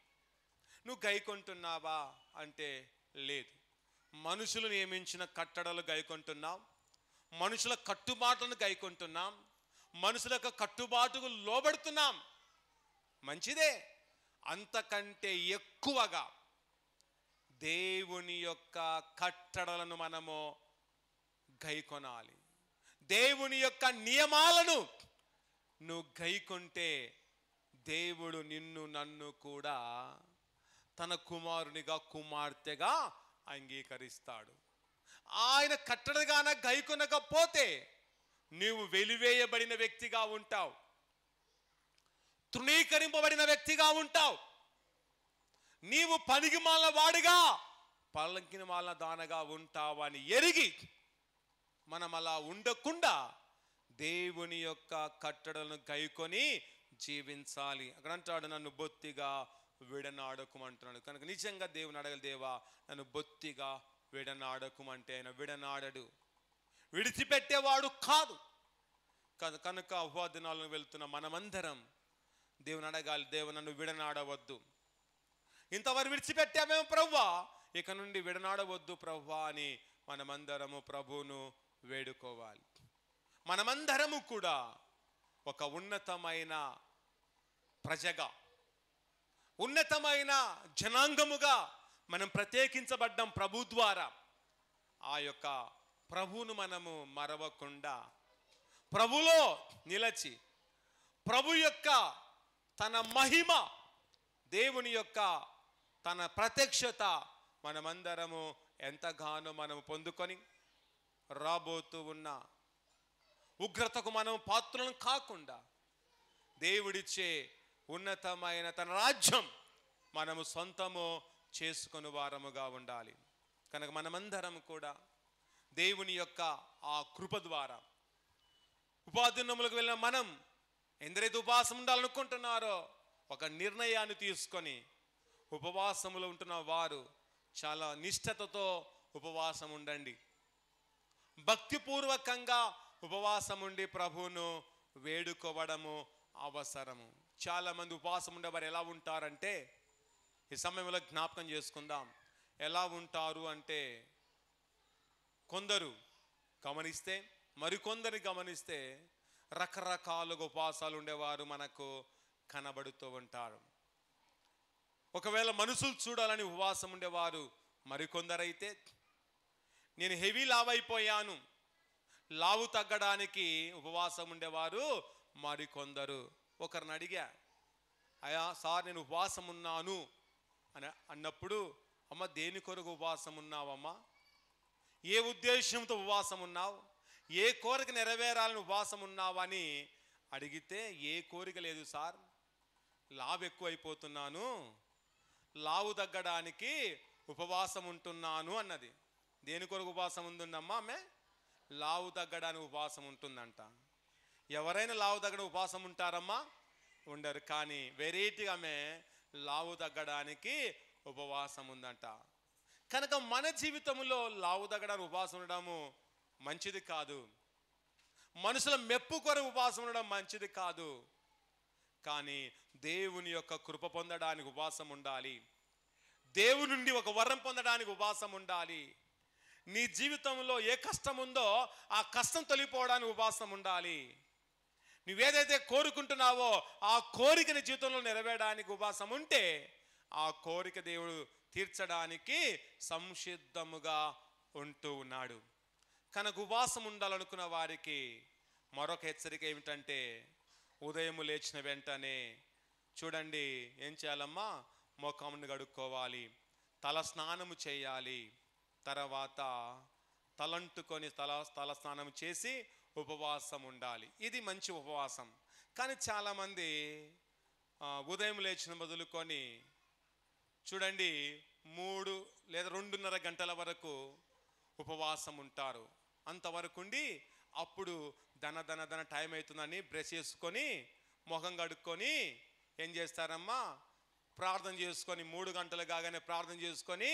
నువ్వు గైకొంటున్నావా అంటే లేదు. మనుషులు నియమించిన కట్టడలు గైకొంటున్నాం, మనుషుల కట్టుబాట్లను గైకొంటున్నాం, మనుషుల యొక్క కట్టుబాటుకు లోబడుతున్నాం. మంచిదే. అంతకంటే ఎక్కువగా దేవుని యొక్క కట్టడలను మనము గైకొనాలి. దేవుని యొక్క నియమాలను నువ్వు గైకొంటే దేవుడు నిన్ను నన్ను కూడా తన కుమారునిగా కుమార్తెగా అంగీకరిస్తాడు. ఆయన కట్టడగాన గైకొనకపోతే నీవు వెలివేయబడిన వ్యక్తిగా ఉంటావు, తృణీకరింపబడిన వ్యక్తిగా ఉంటావు. నీవు పనికిమాలిన వాడిగా, పల్లంకిన దానగా ఉంటావని ఎరిగి మనం అలా ఉండకుండా దేవుని యొక్క కట్టడలను గైకొని జీవించాలి. అక్కడ అంటాడు, నన్ను బొత్తిగా విడనాడకుమంటున్నాడు. కనుక నిజంగా దేవుని అడగలి, దేవా నన్ను బొత్తిగా విడనాడకుమంటే ఆయన విడనాడడు, విడిచిపెట్టేవాడు కాదు. కనుక ఉపాదినాలను వెళ్తున్న మనమందరం దేవుని అడగాలి, దేవ నన్ను విడనాడవద్దు. ఇంతవరకు విడిచిపెట్టామేమో ప్రభువా, ఇక నుండి విడనాడవద్దు ప్రభువా అని మనమందరము ప్రభువును వేడుకోవాలి. మనమందరము కూడా ఒక ఉన్నతమైన ప్రజగా, ఉన్నతమైన జనాంగముగా మనం ప్రత్యేకించబడ్డం ప్రభు ద్వారా. ఆ యొక్క ప్రభువును మనము మరవకుండా ప్రభులో నిలచి, ప్రభు యొక్క తన మహిమ, దేవుని యొక్క తన ప్రత్యక్షత మనమందరము ఎంతగానో మనము పొందుకొని రాబోతూ ఉన్న ఉగ్రతకు మనం పాత్రలను కాకుండా దేవుడిచ్చే ఉన్నతమైన తన రాజ్యం మనము సొంతము చేసుకుని వారముగా ఉండాలి. కనుక మనమందరం కూడా దేవుని యొక్క ఆ కృప ద్వారా ఉపాదినములకు వెళ్ళిన మనం ఎందరైతే ఉపవాసం ఉండాలనుకుంటున్నారో ఒక నిర్ణయాన్ని తీసుకొని ఉపవాసములో ఉంటున్న వారు చాలా నిష్ఠతతో ఉపవాసం ఉండండి. భక్తిపూర్వకంగా ఉపవాసం ఉండి ప్రభువును వేడుకోవడము అవసరము. చాలామంది ఉపవాసం ఉండేవారు ఎలా ఉంటారంటే, ఈ సమయంలో జ్ఞాపకం చేసుకుందాం. ఎలా ఉంటారు అంటే, కొందరు గమనిస్తే, మరికొందరిని గమనిస్తే రకరకాలుగా ఉపవాసాలు ఉండేవారు మనకు కనబడుతూ ఉంటారు. ఒకవేళ మనుషులు చూడాలని ఉపవాసం ఉండేవారు మరికొందరైతే, నేను హెవీ లావ్ అయిపోయాను, లావు తగ్గడానికి ఉపవాసం ఉండేవారు మరికొందరు. ఒకరిని అడిగా, అయ్యా సార్ నేను ఉపవాసం ఉన్నాను అని అన్నప్పుడు, అమ్మ దేని కొరకు ఉపవాసం ఉన్నావమ్మా, ఏ ఉద్దేశంతో ఉపవాసం ఉన్నావు, ఏ కోరిక నెరవేరాలని ఉపవాసం ఉన్నావు అని అడిగితే, ఏ కోరిక లేదు సార్, లావు ఎక్కువైపోతున్నాను, లావు తగ్గడానికి ఉపవాసం ఉంటున్నాను అన్నది. దేని కొరకు ఉపవాసం ఉందమ్మా? ఆమె లావు తగ్గడానికి ఉపవాసం ఉంటుందంట. ఎవరైనా లావు తగ్గడానికి ఉపవాసం ఉంటారమ్మా? ఉండరు. కానీ వెరైటీగా ఆమె లావు తగ్గడానికి ఉపవాసం ఉందంట. కనుక మన జీవితంలో లావు తగ్గడానికి ఉపవాసం ఉండడము మంచిది కాదు, మనుషుల మెప్పు కొరకు ఉపవాసం ఉండడం మంచిది కాదు. కానీ దేవుని యొక్క కృప పొందడానికి ఉపవాసం ఉండాలి, దేవుని నుండి ఒక వరం పొందడానికి ఉపవాసం ఉండాలి. నీ జీవితంలో ఏ కష్టం ఉందో ఆ కష్టం తొలగిపోవడానికి ఉపవాసం ఉండాలి. నువ్వేదైతే కోరుకుంటున్నావో ఆ కోరిక నీ జీవితంలో నెరవేరడానికి ఉపవాసం ఉంటే ఆ కోరిక దేవుడు తీర్చడానికి సంసిద్ధముగా ఉంటూ ఉన్నాడు. కనుక ఉపవాసం ఉండాలనుకున్న వారికి మరొక హెచ్చరిక ఏమిటంటే, ఉదయం లేచిన వెంటనే చూడండి ఏం చేయాలమ్మా, ముఖమును కడుక్కోవాలి, తల స్నానము చేయాలి, తర్వాత తలంటుకొని తల స్నానం చేసి ఉపవాసం ఉండాలి. ఇది మంచి ఉపవాసం. కానీ చాలామంది ఉదయం లేచిన మొదలుకొని చూడండి 3 లేదా 2:30 గంటల వరకు ఉపవాసం ఉంటారు. అంతవరకు ఉండి అప్పుడు ధన టైం అవుతుందని బ్రష్ చేసుకొని ముఖం కడుక్కొని ఏం చేస్తారమ్మా, ప్రార్థన చేసుకొని 3 గంటలు కాగానే ప్రార్థన చేసుకొని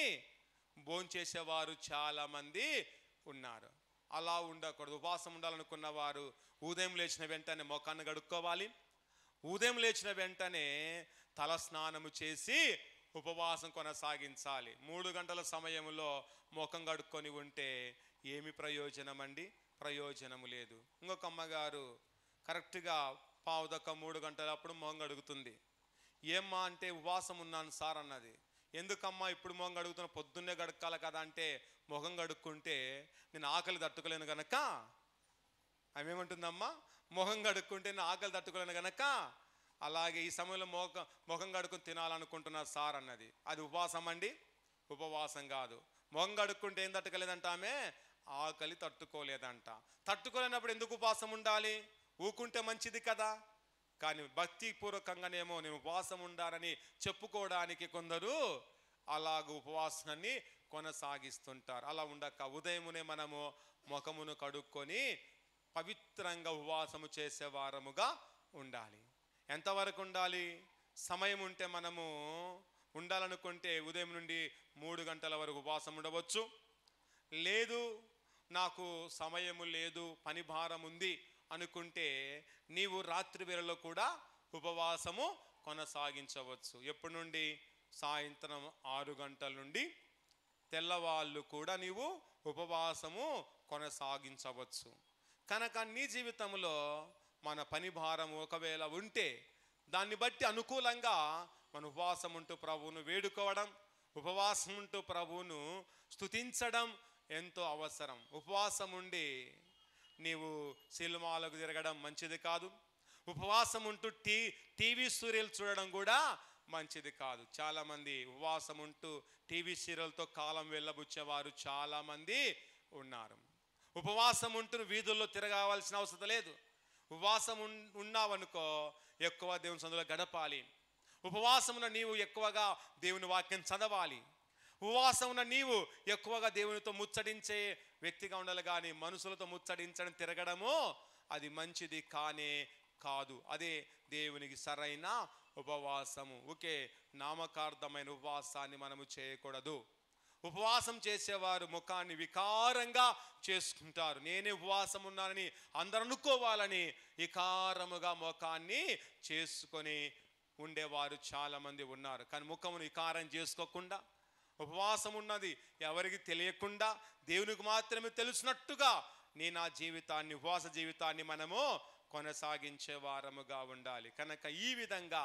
భోంచేసేవారు చాలామంది ఉన్నారు. అలా ఉండకూడదు. ఉపవాసం ఉండాలనుకున్న వారు ఉదయం లేచిన వెంటనే ముఖాన్ని కడుక్కోవాలి. ఉదయం లేచిన వెంటనే తల స్నానము చేసి ఉపవాసం కొనసాగించాలి. 3 గంటల సమయంలో ముఖం కడుక్కొని ఉంటే ఏమి ప్రయోజనం అండి? ప్రయోజనము లేదు. ఇంకొక అమ్మగారు కరెక్ట్గా 2:15 గంటలప్పుడు మొహం కడుగుతుంది. ఏమ్మా అంటే ఉపవాసం ఉన్నాను సార్ అన్నది. ఎందుకమ్మా ఇప్పుడు మొహం కడుగుతున్నా, పొద్దున్నే గడకాలి కదా అంటే, మొహం కడుక్కుంటే నేను ఆకలి తట్టుకోలేను గనక, ఆమెమంటుందమ్మా, మొహం కడుక్కుంటే నేను ఆకలి తట్టుకోలేను గనక అలాగే ఈ సమయంలో ముఖం కడుక్కుని తినాలనుకుంటున్నా సార్ అన్నది. అది ఉపవాసం అండి? ఉపవాసం కాదు. మొహం కడుక్కుంటే ఏం తట్టుకోలేదంట ఆమె? ఆకలి తట్టుకోలేదంట. తట్టుకోలేనప్పుడు ఎందుకు ఉపవాసం ఉండాలి? ఊకుంటే మంచిది కదా. కానీ భక్తిపూర్వకంగానేమో నేను ఉపవాసం ఉండాలని చెప్పుకోవడానికి కొందరు అలాగ ఉపవాసాన్ని కొనసాగిస్తుంటారు. అలా ఉండక ఉదయమునే మనము ముఖమును కడుక్కొని పవిత్రంగా ఉపవాసము చేసేవారముగా ఉండాలి. ఎంతవరకు ఉండాలి? సమయం ఉంటే మనము ఉండాలనుకుంటే ఉదయం నుండి 3 గంటల వరకు ఉపవాసం ఉండవచ్చు. లేదు నాకు సమయము లేదు, పని భారం ఉంది అనుకుంటే నీవు రాత్రి వేళలో కూడా ఉపవాసము కొనసాగించవచ్చు. ఎప్పటి నుండి? సాయంత్రం 6 గంటల నుండి తెల్లవాళ్ళు కూడా నీవు ఉపవాసము కొనసాగించవచ్చు. కనుక నీ జీవితంలో మన పని భారం ఒకవేళ ఉంటే దాన్ని బట్టి అనుకూలంగా మన ఉపవాసం ఉంటూ ప్రభువును వేడుకోవడం, ఉపవాసం ఉంటూ ప్రభువును స్తుతించడం ఎంతో అవసరం. ఉపవాసం ఉండి నీవు సినిమాలకు తిరగడం మంచిది కాదు. ఉపవాసం ఉంటూ టీవీ సీరియల్ చూడడం కూడా మంచిది కాదు. చాలామంది ఉపవాసం ఉంటూ టీవీ సీరియల్తో కాలం వెళ్ళబుచ్చేవారు చాలామంది ఉన్నారు. ఉపవాసం ఉంటూ వీధుల్లో తిరగవలసిన అవసరం లేదు. ఉపవాసం ఉన్నావనుకో ఎక్కువ దేవుని సన్నిధిలో గడపాలి. ఉపవాసమున నీవు ఎక్కువగా దేవుని వాక్యం చదవాలి. ఉపవాసమున నీవు ఎక్కువగా దేవునితో ముచ్చడించే వ్యక్తిగా ఉండాలి. కానీ మనుషులతో ముచ్చడించడం, తిరగడము అది మంచిది కానే కాదు. అదే దేవునికి సరైన ఉపవాసము. ఒకే నామకార్థమైన ఉపవాసాన్ని మనము చేయకూడదు. ఉపవాసం చేసేవారు ముఖాన్ని వికారంగా చేసుకుంటారు. నేనే ఉపవాసం ఉన్నానని అందరూ అనుకోవాలని వికారముగా ముఖాన్ని చేసుకొని ఉండేవారు చాలామంది ఉన్నారు. కానీ ముఖమును వికారం చేసుకోకుండా, ఉపవాసం ఉన్నది ఎవరికి తెలియకుండా దేవునికి మాత్రమే తెలిసినట్టుగా నా జీవితాన్ని, ఉపవాస జీవితాన్ని మనము కొనసాగించే వారముగా ఉండాలి. కనుక ఈ విధంగా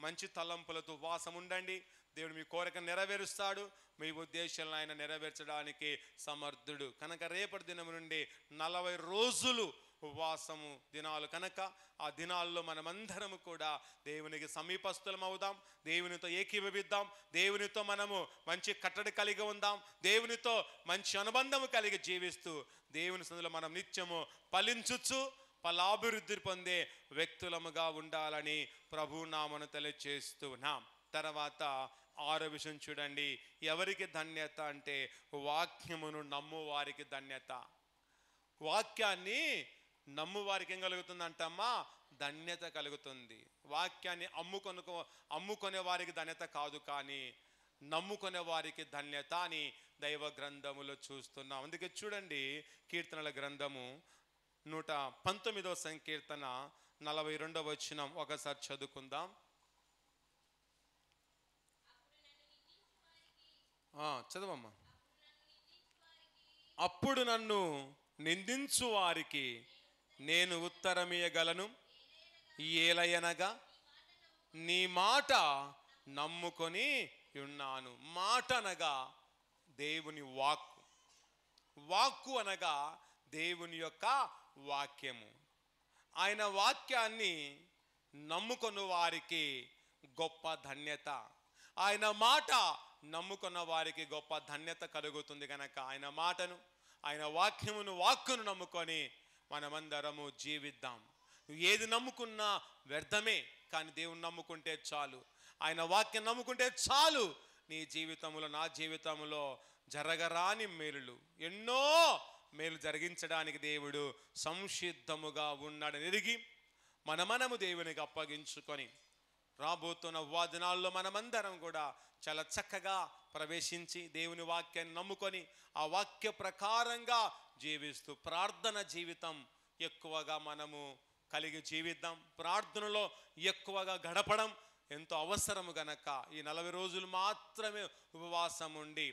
మంచి తలంపులతో ఉపవాసం ఉండండి. దేవుడు మీ కోరిక నెరవేరుస్తాడు. మీ ఉద్దేశాలను ఆయన నెరవేర్చడానికి సమర్థుడు. కనుక రేపటి దినం నుండి 40 రోజులు ఉపవాసము దినాలు కనుక ఆ దినాల్లో మనమందరము కూడా దేవునికి సమీపస్థులం అవుదాం, దేవునితో ఏకీభవిద్దాం, దేవునితో మనము మంచి కట్టడి కలిగి ఉందాం, దేవునితో మంచి అనుబంధము కలిగి జీవిస్తూ దేవుని సన్నిధిలో మనం నిత్యము ఫలించుచు ఫలాభివృద్ధి పొందే వ్యక్తులముగా ఉండాలని ప్రభునామమున తెలియజేస్తున్నాం. తర్వాత 6వ విషయం చూడండి. ఎవరికి ధన్యత అంటే వాక్యమును నమ్ము వారికి ధన్యత. వాక్యాన్ని నమ్ము వారికి ఏం కలుగుతుందంటమ్మా? ధన్యత కలుగుతుంది. వాక్యాన్ని అమ్ముకునే వారికి ధన్యత కాదు, కానీ నమ్ముకునే వారికి ధన్యత అని దైవ గ్రంథములో చూస్తున్నాం. అందుకే చూడండి, కీర్తనల గ్రంథము 119వ సంకీర్తన 42వ వచనం ఒకసారి చదువుకుందాం. చదవమ్మా. అప్పుడు నన్ను నిందించు వారికి నేను ఉత్తరమియగలను, ఏలయనగా నీ మాట నమ్ముకొని ఉన్నాను. మాట అనగా దేవుని వాక్కు, వాక్కు అనగా దేవుని యొక్క వాక్యము. ఆయన వాక్యాన్ని నమ్ముకున్న వారికి గొప్ప ధన్యత, ఆయన మాట నమ్ముకున్న వారికి గొప్ప ధన్యత కలుగుతుంది. కనుక ఆయన మాటను, ఆయన వాక్కును నమ్ముకొని మనమందరము జీవిద్దాం. నువ్వు ఏది నమ్ముకున్నా వ్యర్థమే. కానీ దేవుని నమ్ముకుంటే చాలు, ఆయన వాక్యం నమ్ముకుంటే చాలు. నీ జీవితంలో, నా జీవితంలో జరగరాని మేలులు, ఎన్నో మేలు జరిగించడానికి దేవుడు సంసిద్ధముగా ఉన్నాడని ఎరిగి మనము దేవునికి అప్పగించుకొని రాబోతున్న దినాల్లో మనమందరం కూడా చాలా చక్కగా ప్రవేశించి దేవుని వాక్యాన్ని నమ్ముకొని ఆ వాక్య ప్రకారంగా జీవిస్తూ ప్రార్థన జీవితం ఎక్కువగా మనము కలిగి జీవిద్దాం. ప్రార్థనలో ఎక్కువగా గడపడం ఎంతో అవసరము గనక ఈ 40 రోజులు మాత్రమే ఉపవాసం ఉండి,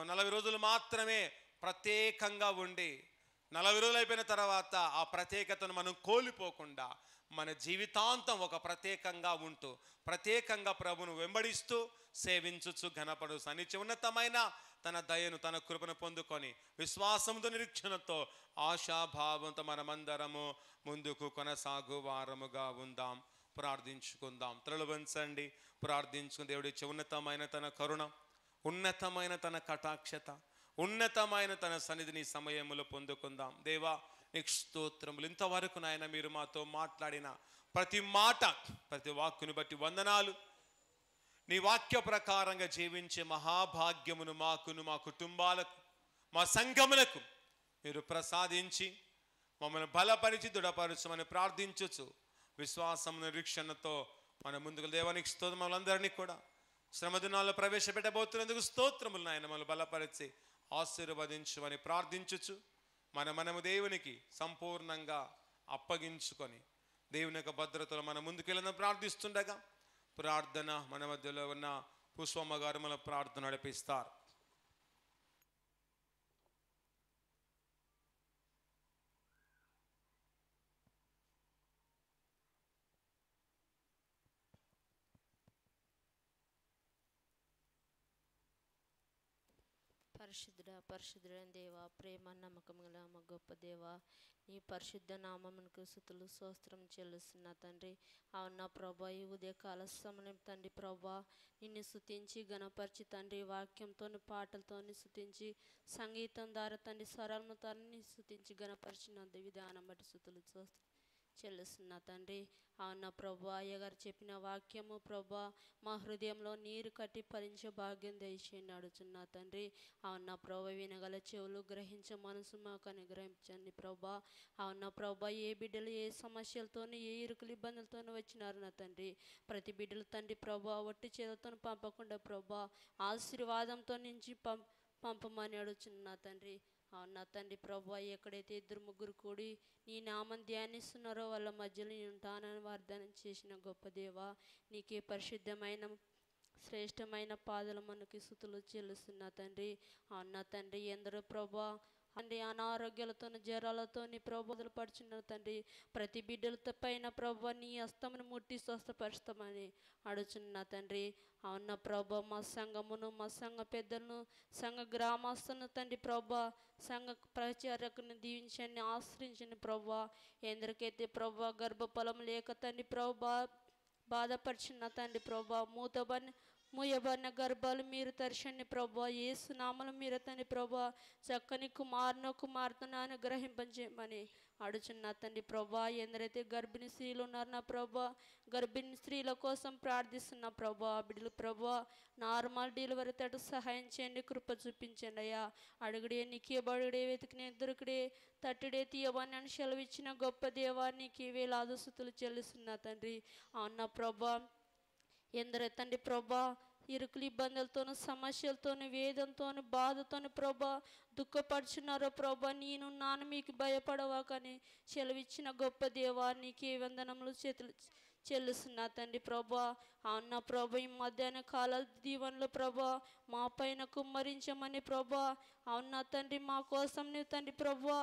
40 రోజులు మాత్రమే ప్రత్యేకంగా ఉండి, 40 రోజులు అయిపోయిన తర్వాత ఆ ప్రత్యేకతను మనం కోల్పోకుండా మన జీవితాంతం ఒక ప్రత్యేకంగా ఉంటూ, ప్రత్యేకంగా ప్రభును వెంబడిస్తూ, సేవించుచు ఘనపడు సన్నిధి ఉన్నతమైన తన దయను, తన కృపను పొందుకొని విశ్వాసంతో, నిరీక్షణతో, ఆశాభావంతో మనమందరము ముందుకు కొనసాగు వారముగా ఉందాం. ప్రార్థించుకుందాం. తలలు వంచండి, ప్రార్థించుకుని దేవుడి ఉన్నతమైన తన కరుణ, ఉన్నతమైన తన కటాక్షత, ఉన్నతమైన తన సన్నిధిని సమయములో పొందుకుందాం. దేవా నీకు స్తోత్రములు. ఇంతవరకు నాయన మీరు మాతో మాట్లాడిన ప్రతి మాట, ప్రతి వాక్కుని బట్టి వందనాలు. నీ వాక్య ప్రకారంగా జీవించే మహాభాగ్యమును మాకును, మా కుటుంబాలకు, మా సంఘములకు మీరు ప్రసాదించి మమ్మల్ని బలపరిచి దృఢపరచమని ప్రార్థించచ్చు. విశ్వాసం, నిరీక్షణతో మన ముందుకు దేవానికి స్తోత్రం. మమ్మల్ందరినీ కూడా శ్రమ దినాల్లో ప్రవేశపెట్టబోతున్నందుకు స్తోత్రములు నాయన. మమ్మల్ని బలపరిచి ఆశీర్వదించమని ప్రార్థించుచు మనము దేవునికి సంపూర్ణంగా అప్పగించుకొని దేవుని యొక్క భద్రతలో మనం ముందుకెళ్ళిన ప్రార్థిస్తుండగా ప్రార్థన మన మధ్యలో ఉన్న పుష్పమ్మ గారు మన ప్రార్థన నడిపిస్తారు. పరిశుద్ధుడైన దేవా, ప్రేమ నమ్మకం గల మా గొప్ప దేవా, నీ పరిశుద్ధ నామమునకు స్తుతులు స్తోత్రం చెల్లిస్తున్నా తండ్రి. అవునా ప్రభా, ఈ ఉదయకాల సమయం తండ్రి ప్రభా నిన్ను స్తుతించి గణపరిచి తండ్రి, వాక్యంతోని పాటలతోని స్తుతించి, సంగీతం ద్వారా తండ్రి స్వరముతో స్తుతించి గణపరిచిన విధానం బట్టి స్తుతులు స్తోత్రం చెల్లిస్తున్నా తండ్రి. అవునా ప్రభా, అయ్యగారు చెప్పిన వాక్యము ప్రభా మా హృదయంలో నీరు కట్టి ఫలించే భాగ్యం దయచేయండి అడుగుతున్నా తండ్రి. అవునా ప్రభా, వినగల చెవులు, గ్రహించే మనసు మాకు అనుగ్రహించండి ప్రభా. అవునా ప్రభా, ఏ బిడ్డలు ఏ సమస్యలతోనూ ఏ ఇరుకులు ఇబ్బందులతోనూ వచ్చినారు నా తండ్రి, ప్రతి బిడ్డలు తండ్రి ప్రభా ఒట్టి చేతులతో పంపకుండా ప్రభా ఆశీర్వాదంతో నుంచి పంపమని అడుగుతున్నా తండ్రి. అవునా తండ్రి ప్రభా, ఎక్కడైతే 2-3 కూడి నీ నామం ధ్యానిస్తున్నారో వాళ్ళ మధ్యలో నేను ఉంటానని వాగ్దానం చేసిన గొప్ప దేవా, నీకే పరిశుద్ధమైన శ్రేష్టమైన పాదల మనకి స్తుతులు చెల్లిస్తున్నా తండ్రి. అవునా తండ్రి, ఎందరో ప్రభా తండ్రి అనారోగ్యాలతో, జ్వరాలతో ప్రభావాలు పడుచున్నారు తండ్రి, ప్రతి బిడ్డలతో పైన ప్రభా నీ హస్తమును ముట్టి స్వస్థపరుస్తామని అడుగుతున్నా తండ్రి. అవునా ప్రభా, మా సంఘమును, మా సంఘ పెద్దలను, సంఘ గ్రామస్తులను తండ్రి ప్రభా, సంఘ ప్రచారకుని దీవించండి, ఆశ్రయించండి ప్రభా. ఎందరికైతే ప్రభా గర్భఫలం లేక తండ్రి ప్రభా బాధపరిచిన తండ్రి ప్రభా, మూయబడిన గర్భాలు మీరు తెరచండి ప్రభా. యేసు నామములో మీరు తండ్రి ప్రభా చక్కని కుమార్తెను అనుగ్రహింపజేయమని అడుచున్నా తండ్రి ప్రభా. ఎందరైతే గర్భిణీ స్త్రీలు ఉన్నారు నా ప్రభా, గర్భిణీ స్త్రీల కోసం ప్రార్థిస్తున్నా ప్రభా. బిడ్డలు ప్రభా నార్మల్ డెలివరీ తట సహాయం చేయండి, కృప చూపించండి అయ్యా. అడుగుడే నీకేబడుడే, వెతికినే దొరికిడే, తట్టుడే తీయవని అని సెలవిచ్చిన గొప్ప దేవానికి వేలాది స్తుతులు చెల్లిస్తున్నా తండ్రి. అవునా ప్రభా, ఎందరో తండ్రి ప్రభా ఇరుకులు ఇబ్బందులతోనూ, సమస్యలతోనూ, వేదంతోనూ, బాధతోనూ ప్రభా దుఃఖపడుచున్నారో ప్రభా, నేను నాన్న మీకు భయపడవా కానీ సెలవిచ్చిన గొప్ప దేవానికి వందనములు చేతులు చెల్లిస్తున్నా తండ్రి ప్రభా. అవునా ప్రభా, ఈ మధ్యాహ్న కాల దీవెనలు ప్రభా మా పైన కుమ్మరించమని ప్రభా. అవునా తండ్రి, మా కోసం నీవు తండ్రి ప్రభా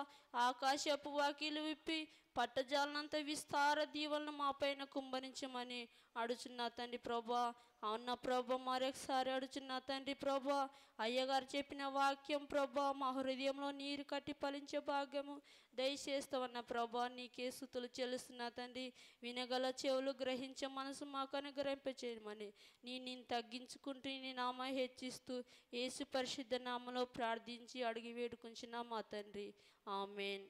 ఆకాశపు వాకిలు విప్పి పట్టజాలనంత విస్తార దీవెనలు మా పైన కుమ్మరించమని అడుచున్నా తండ్రి ప్రభా. అవునా ప్రభా, మరొకసారి అడుచున్నా తండ్రి ప్రభా, అయ్యగారు చెప్పిన వాక్యం ప్రభా మా హృదయంలో నీరు కట్టి ఫలించే భాగ్యము దయచేస్తావన్న ప్రభా, నీకే స్తుతులు చెల్లిస్తున్నా తండ్రి. వినగల చెవులు, గ్రహించే మనసు మాకు అనుగ్రహింపచేయమని నేను తగ్గించుకుంటూ నీ నామ హెచ్చిస్తూ యేసు పరిశుద్ధ నామములో ప్రార్థించి అడిగి వేడుకుంటున్నా మా తండ్రి. ఆమేన్.